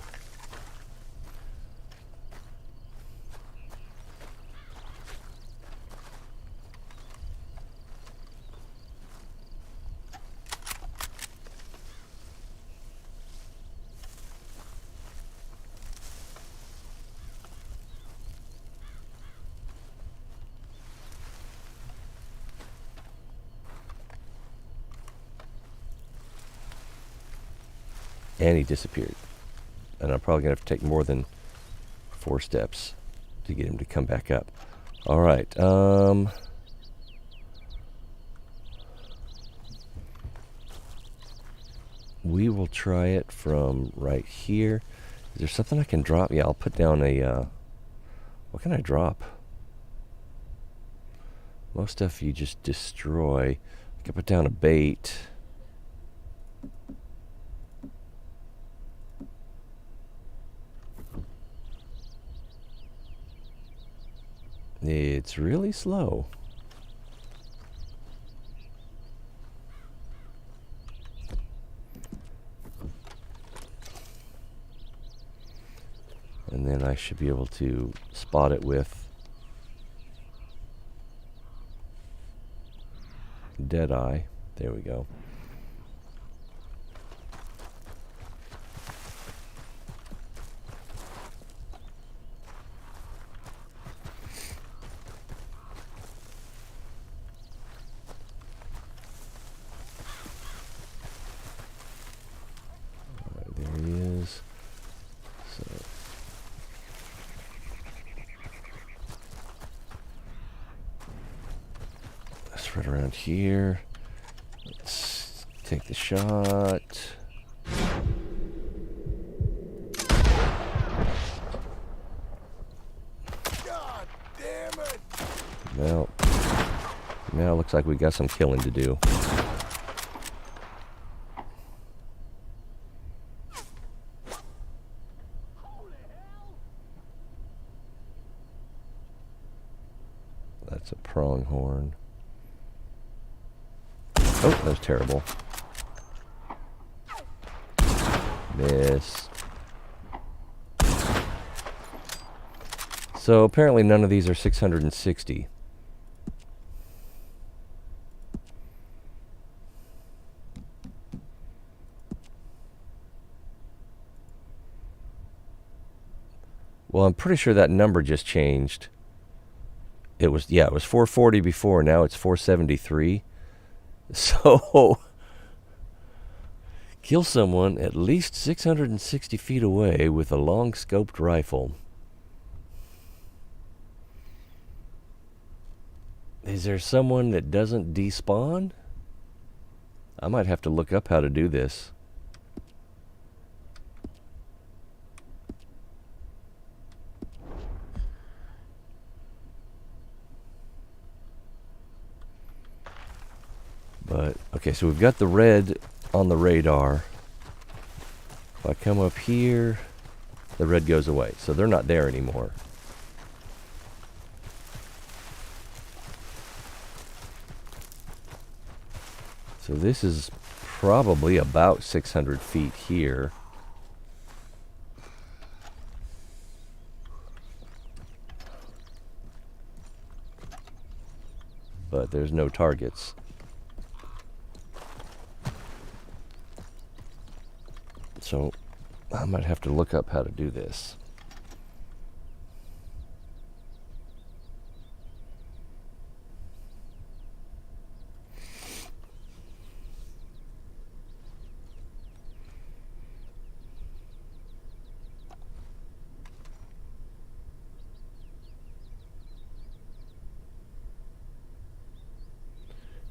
And he disappeared. And I'm probably going to have to take more than 4 steps to get him to come back up. All right. We will try it from right here. Is there something I can drop? Yeah, I'll put down a... what can I drop? Most stuff you just destroy. I can put down a bait. It's really slow. And then I should be able to spot it with Deadeye. There we go. There he is. So that's right around here. Let's take the shot. God damn it! Well, now it looks like we got some killing to do. That's a pronghorn. Oh, that was terrible. Miss. So apparently none of these are 660. Well, I'm pretty sure that number just changed. It was 440 before, now it's 473. So, kill someone at least 660 feet away with a long-scoped rifle. Is there someone that doesn't despawn? I might have to look up how to do this. But, okay, so we've got the red on the radar. If I come up here, the red goes away. So they're not there anymore. So this is probably about 600 feet here. But there's no targets. So I might have to look up how to do this.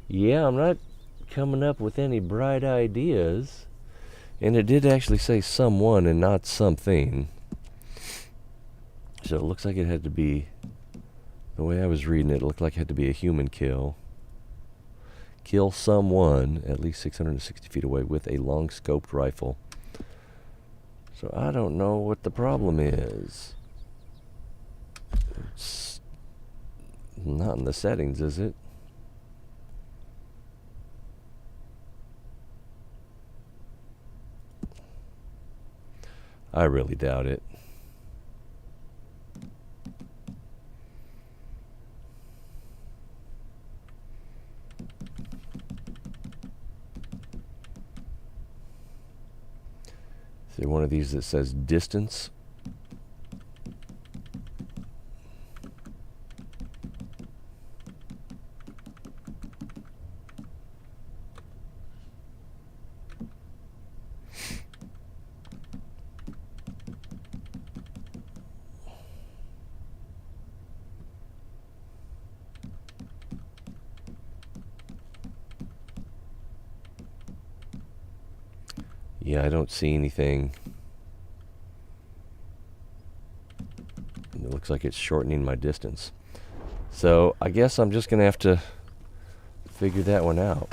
Yeah, I'm not coming up with any bright ideas. And it did actually say someone and not something. So it looks like it had to be, the way I was reading it, it looked like it had to be a human kill. Kill someone at least 660 feet away with a long-scoped rifle. So I don't know what the problem is. It's not in the settings, is it? I really doubt it. Is there one of these that says distance? Yeah, I don't see anything. It looks like it's shortening my distance. So I guess I'm just going to have to figure that one out.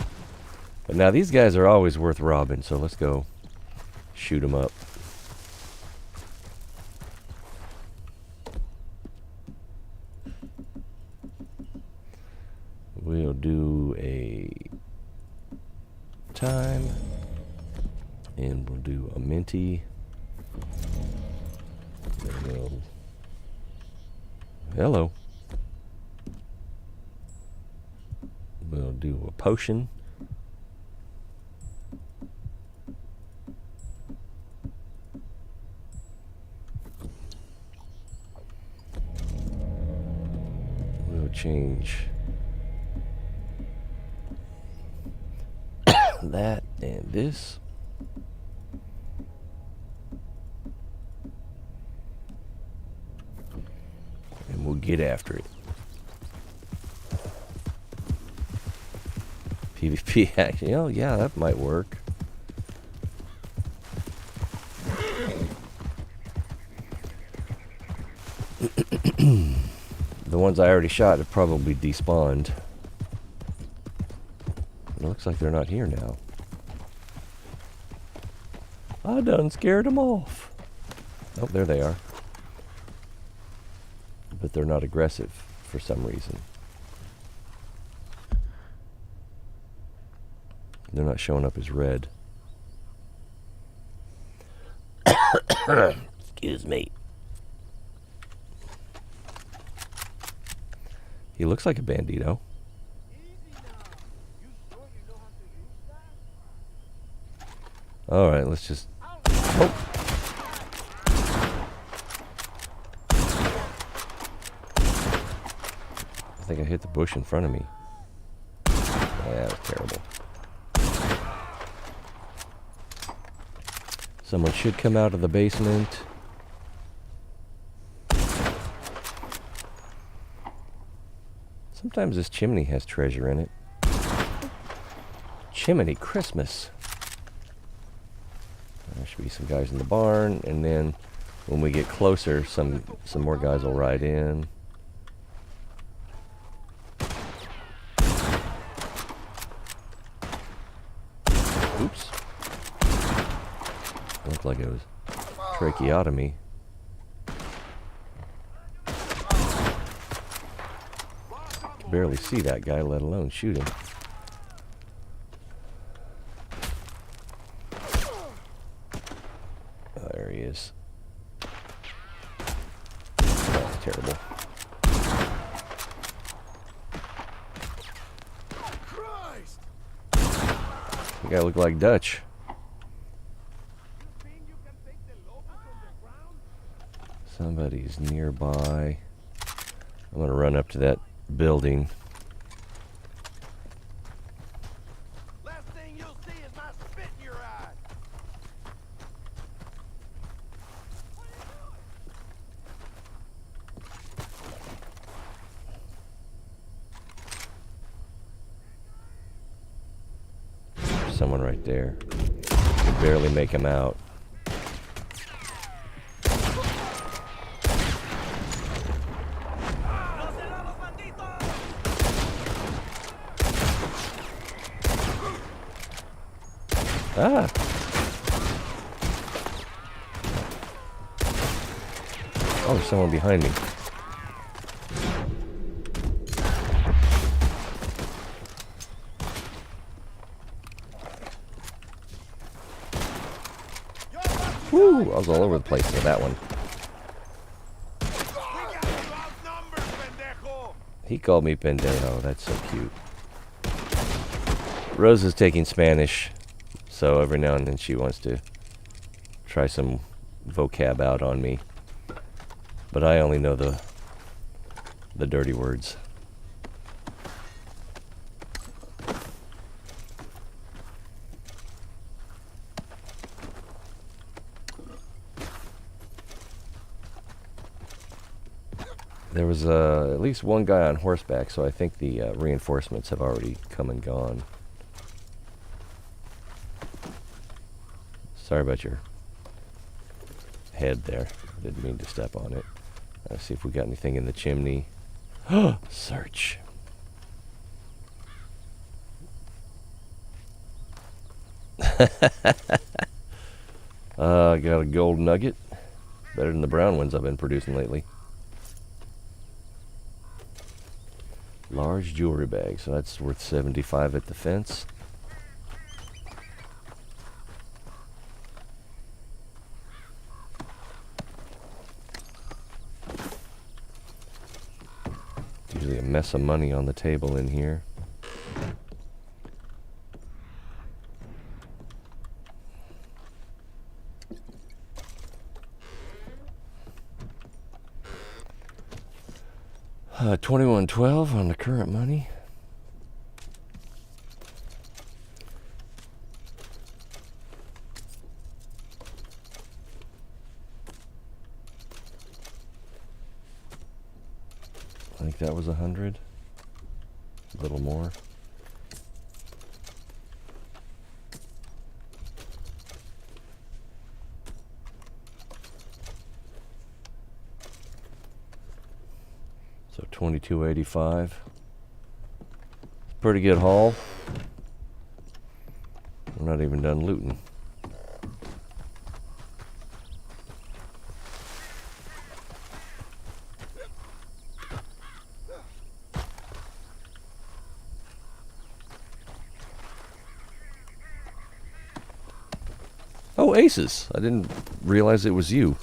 But now these guys are always worth robbing, so let's go shoot them up. We'll do a time, and we'll do a minty. Hello. We'll do a potion. We'll change that and this. And we'll get after it. PvP action. Oh, yeah, that might work. The ones I already shot have probably despawned. It looks like they're not here now. I done scared them off. Oh, there they are. But they're not aggressive for some reason. They're not showing up as red. Excuse me. He looks like a bandito. Alright, let's just... Oh! I think I hit the bush in front of me. Yeah, that was terrible. Someone should come out of the basement. Sometimes this chimney has treasure in it. Chimney Christmas. There should be some guys in the barn, and then when we get closer, some more guys will ride in. Oops. Looked like it was tracheotomy. Can barely see that guy, let alone shoot him. Oh, there he is. That's terrible. Christ! The guy looked like Dutch. Somebody's nearby. I'm gonna run up to that building. Last thing you'll see is my spit in your eye. There's someone right there. Can barely make him out. Ah! Oh, there's someone behind me. Woo! I was all over the place with that one. He called me pendejo. That's so cute. Rose is taking Spanish, so every now and then she wants to try some vocab out on me. But I only know the dirty words. There was at least one guy on horseback, so I think the reinforcements have already come and gone. Sorry about your head there. Didn't mean to step on it. Let's see if we got anything in the chimney. Search. I got a gold nugget. Better than the brown ones I've been producing lately. Large jewelry bag, so that's worth 75 at the fence. Usually a mess of money on the table in here. $21.12 on the current money. I think that was 100. A little more. So $22.85. Pretty good haul. We're not even done looting. Oh, Aces. I didn't realize it was you.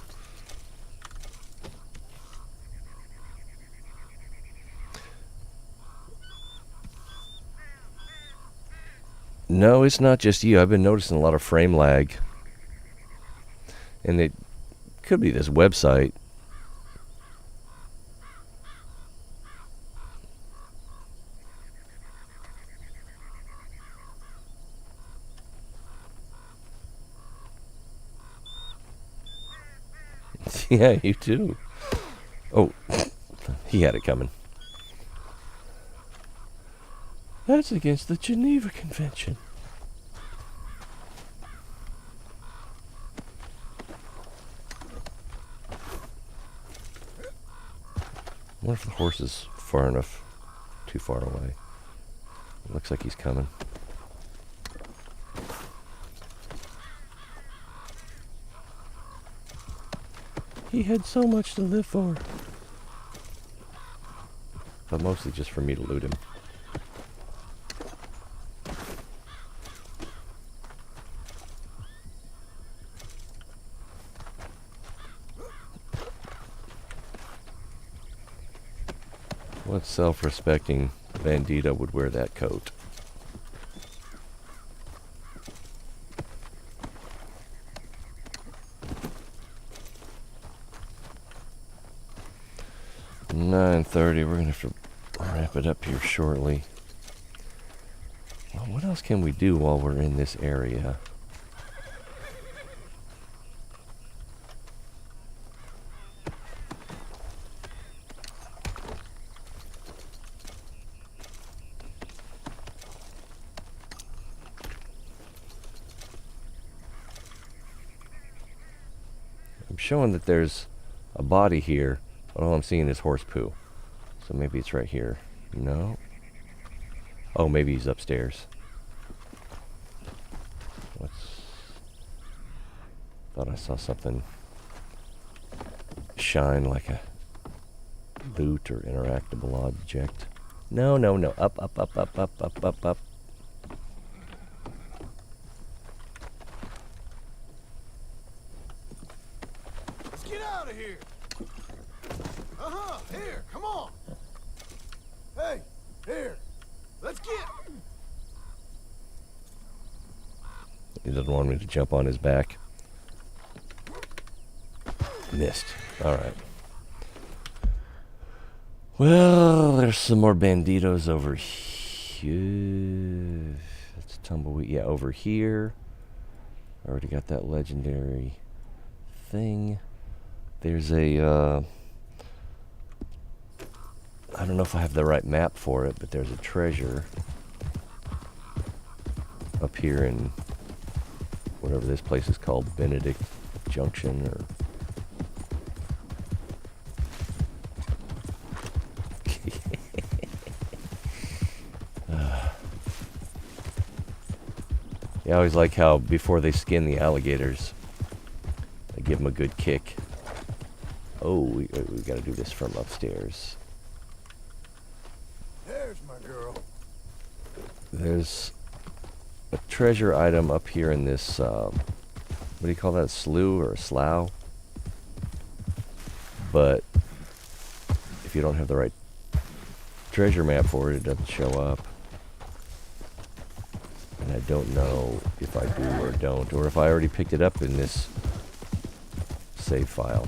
No, it's not just you. I've been noticing a lot of frame lag. And it could be this website. Yeah, you too. Oh, he had it coming. That's against the Geneva Convention. I wonder if the horse is far enough, too far away. It looks like he's coming. He had so much to live for. But mostly just for me to loot him. What self-respecting bandito would wear that coat? $9:30. We're gonna have to wrap it up here shortly. Well, what else can we do while we're in this area? I'm showing that there's a body here. All I'm seeing is horse poo. So maybe it's right here. No. Oh, maybe he's upstairs. Thought I saw something shine like a loot or interactable object. No, no, no. Up, up, up, up, up, up, up, up. Let's get out of here. Here, come on. Hey, here. Let's get. He doesn't want me to jump on his back. Missed. Alright. Well, there's some more banditos over here. That's tumbleweed. Yeah, over here. Already got that legendary thing. There's a, I don't know if I have the right map for it, but there's a treasure up here in whatever this place is called, Benedict Junction or... Yeah, I always like how before they skin the alligators, they give them a good kick. Oh, we got to do this from upstairs. There's my girl. There's a treasure item up here in this, what do you call that, a slough or a slough? But if you don't have the right treasure map for it, it doesn't show up. And I don't know if I do or don't, or if I already picked it up in this save file.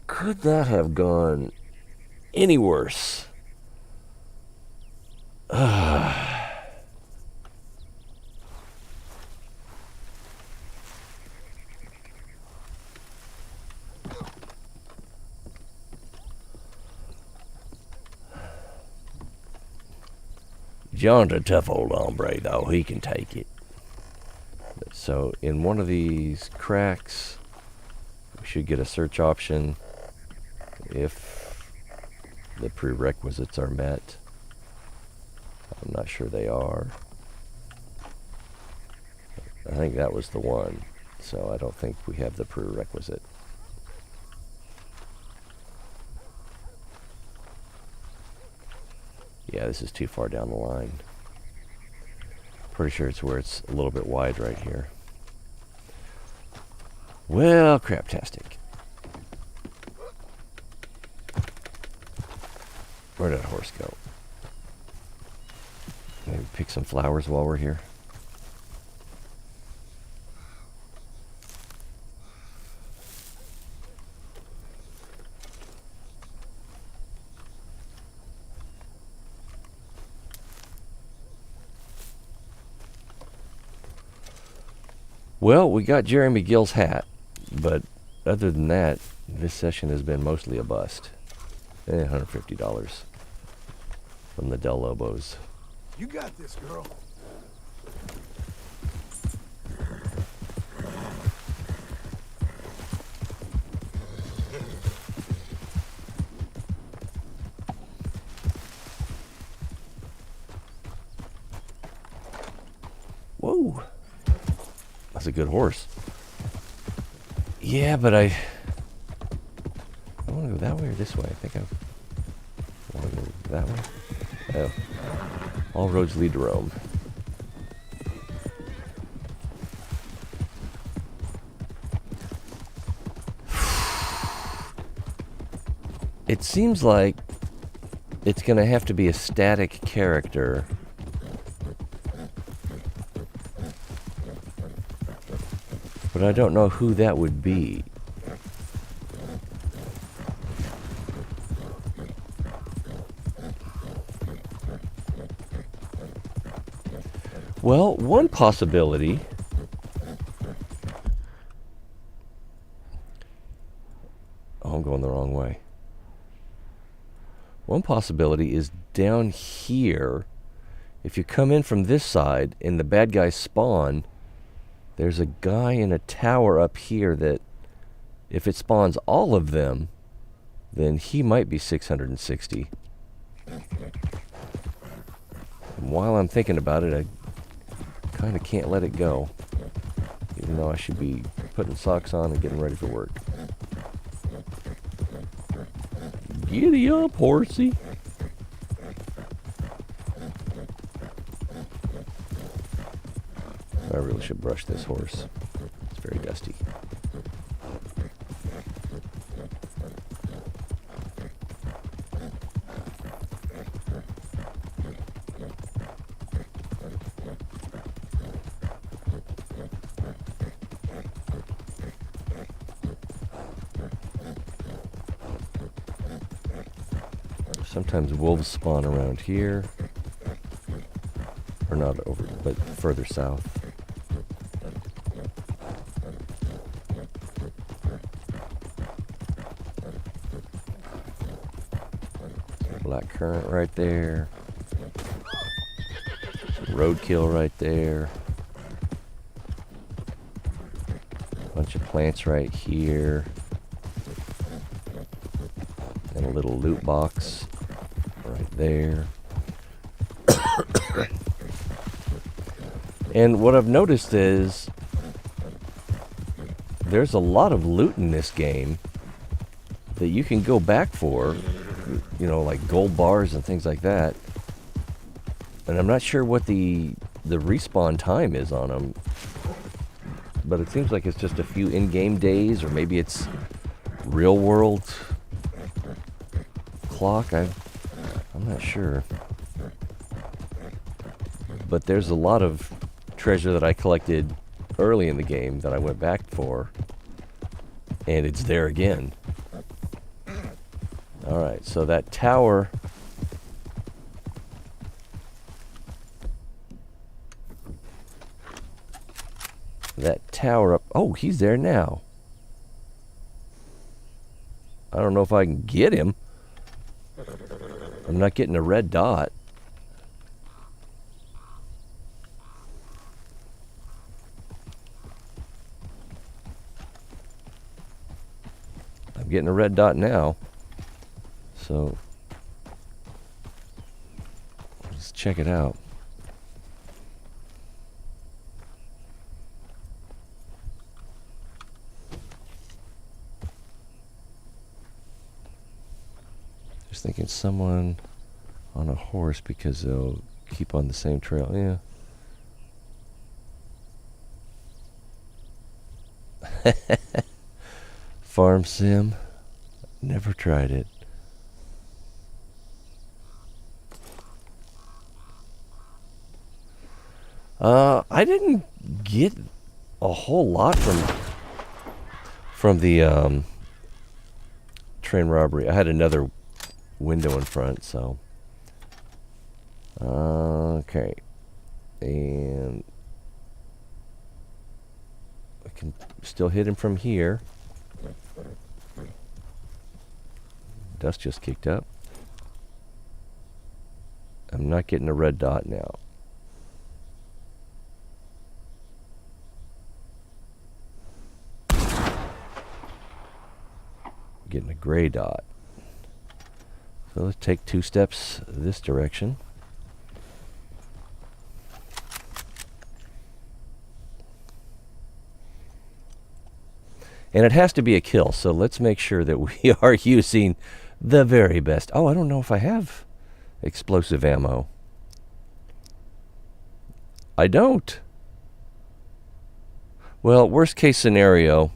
Could that have gone any worse? John's a tough old hombre, though. He can take it. So, in one of these cracks, we should get a search option if the prerequisites are met. I'm not sure they are. I think that was the one, so I don't think we have the prerequisite. Yeah, this is too far down the line. Pretty sure it's where it's a little bit wide right here. Well, craptastic. Where did that horse go? Maybe pick some flowers while we're here. Well, we got Jerry McGill's hat, but other than that, this session has been mostly a bust. $150 from the Del Lobos. You got this, girl. Whoa. That's a good horse. Yeah, but I want to go that way or this way. I think I want to go that way. Oh. All roads lead to Rome. It seems like it's going to have to be a static character. But I don't know who that would be. Well, one possibility I'm going the wrong way. One possibility is down here. If you come in from this side and the bad guys spawn, there's a guy in a tower up here that if it spawns all of them, then he might be 660. And while I'm thinking about it, I kind of can't let it go, even though I should be putting socks on and getting ready for work. Giddy up, horsey. I really should brush this horse. It's very dusty. Sometimes wolves spawn around here. Or not over, but further south. Black currant right there. Roadkill right there. Bunch of plants right here. And a little loot box right there. And what I've noticed is there's a lot of loot in this game that you can go back for, you know, like gold bars and things like that. And I'm not sure what the respawn time is on them, but it seems like it's just a few in-game days, or maybe it's real world clock. I'm not sure. But there's a lot of treasure that I collected early in the game that I went back for, and it's there again. Alright, so that tower up. Oh, he's there now. I don't know if I can get him. I'm not getting a red dot. I'm getting a red dot now. So let's check it out. Just thinking someone on a horse because they'll keep on the same trail. Yeah. Farm sim. Never tried it. I didn't get a whole lot from the train robbery. I had another window in front, so okay, and I can still hit him from here. Dust just kicked up. I'm not getting a red dot now. Getting a gray dot. So let's take 2 steps this direction. And it has to be a kill, so let's make sure that we are using the very best. Oh, I don't know if I have explosive ammo. I don't. Well, worst case scenario,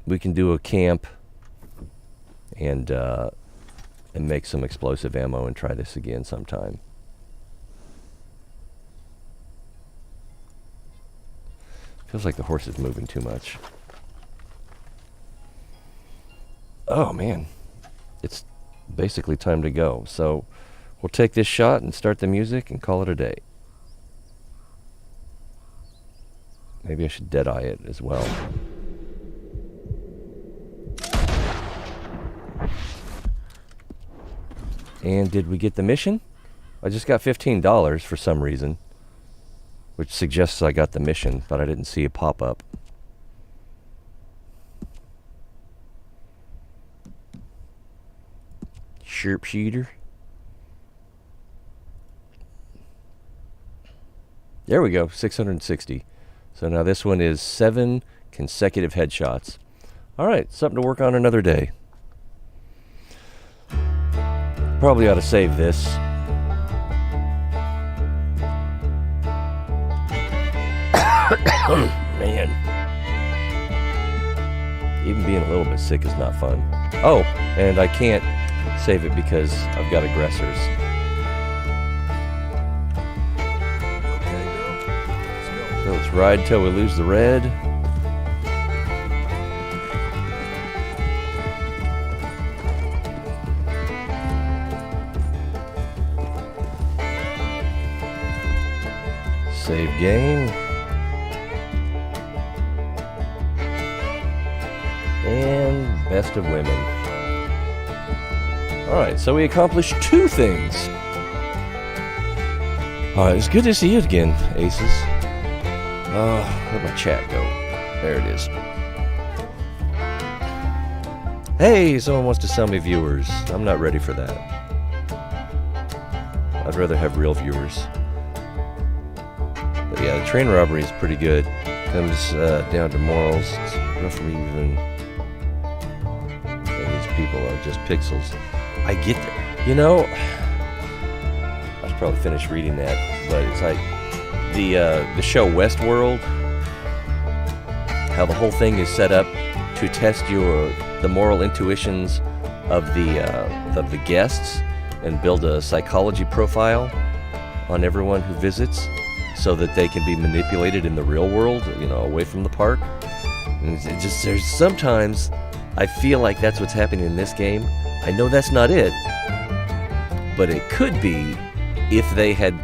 we can do a camp and make some explosive ammo and try this again sometime. Feels like the horse is moving too much. Oh man, it's basically time to go. So we'll take this shot and start the music and call it a day. Maybe I should dead-eye it as well. And did we get the mission? I just got $15 for some reason, which suggests I got the mission, but I didn't see a pop-up. Sharpshooter. There we go, 660. So now this one is 7 consecutive headshots. All right, something to work on another day. Probably ought to save this. Man. Even being a little bit sick is not fun. Oh, and I can't save it because I've got aggressors. So let's ride till we lose the red. Save game. And best of women. Alright, so we accomplished 2 things. Alright, it's good to see you again, Aces. Where'd my chat go? There it is. Hey, someone wants to sell me viewers. I'm not ready for that. I'd rather have real viewers. But yeah, the train robbery is pretty good. Comes down to morals. It's roughly even. And these people are just pixels. I get that. You know, I should probably finish reading that. But it's like the show Westworld. How the whole thing is set up to test the moral intuitions of the guests and build a psychology profile on everyone who visits, so that they can be manipulated in the real world, you know, away from the park. And there's sometimes I feel like that's what's happening in this game. I know that's not it, but it could be if they had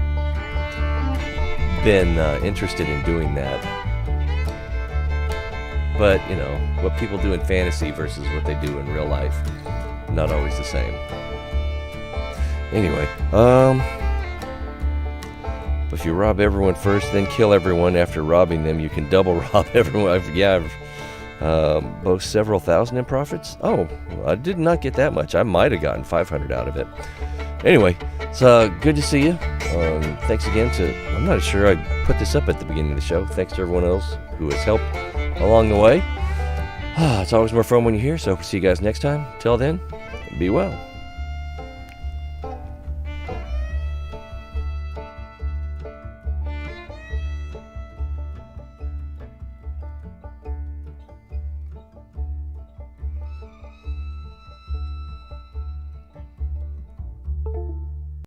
been interested in doing that. But, you know, what people do in fantasy versus what they do in real life, not always the same. Anyway, if you rob everyone first, then kill everyone after robbing them, you can double rob everyone. Yeah, I've boast several thousand in profits. Oh, I did not get that much. I might have gotten 500 out of it. Anyway, it's good to see you. Thanks again I'm not sure I put this up at the beginning of the show. Thanks to everyone else who has helped along the way. It's always more fun when you're here, so see you guys next time. Till then, be well.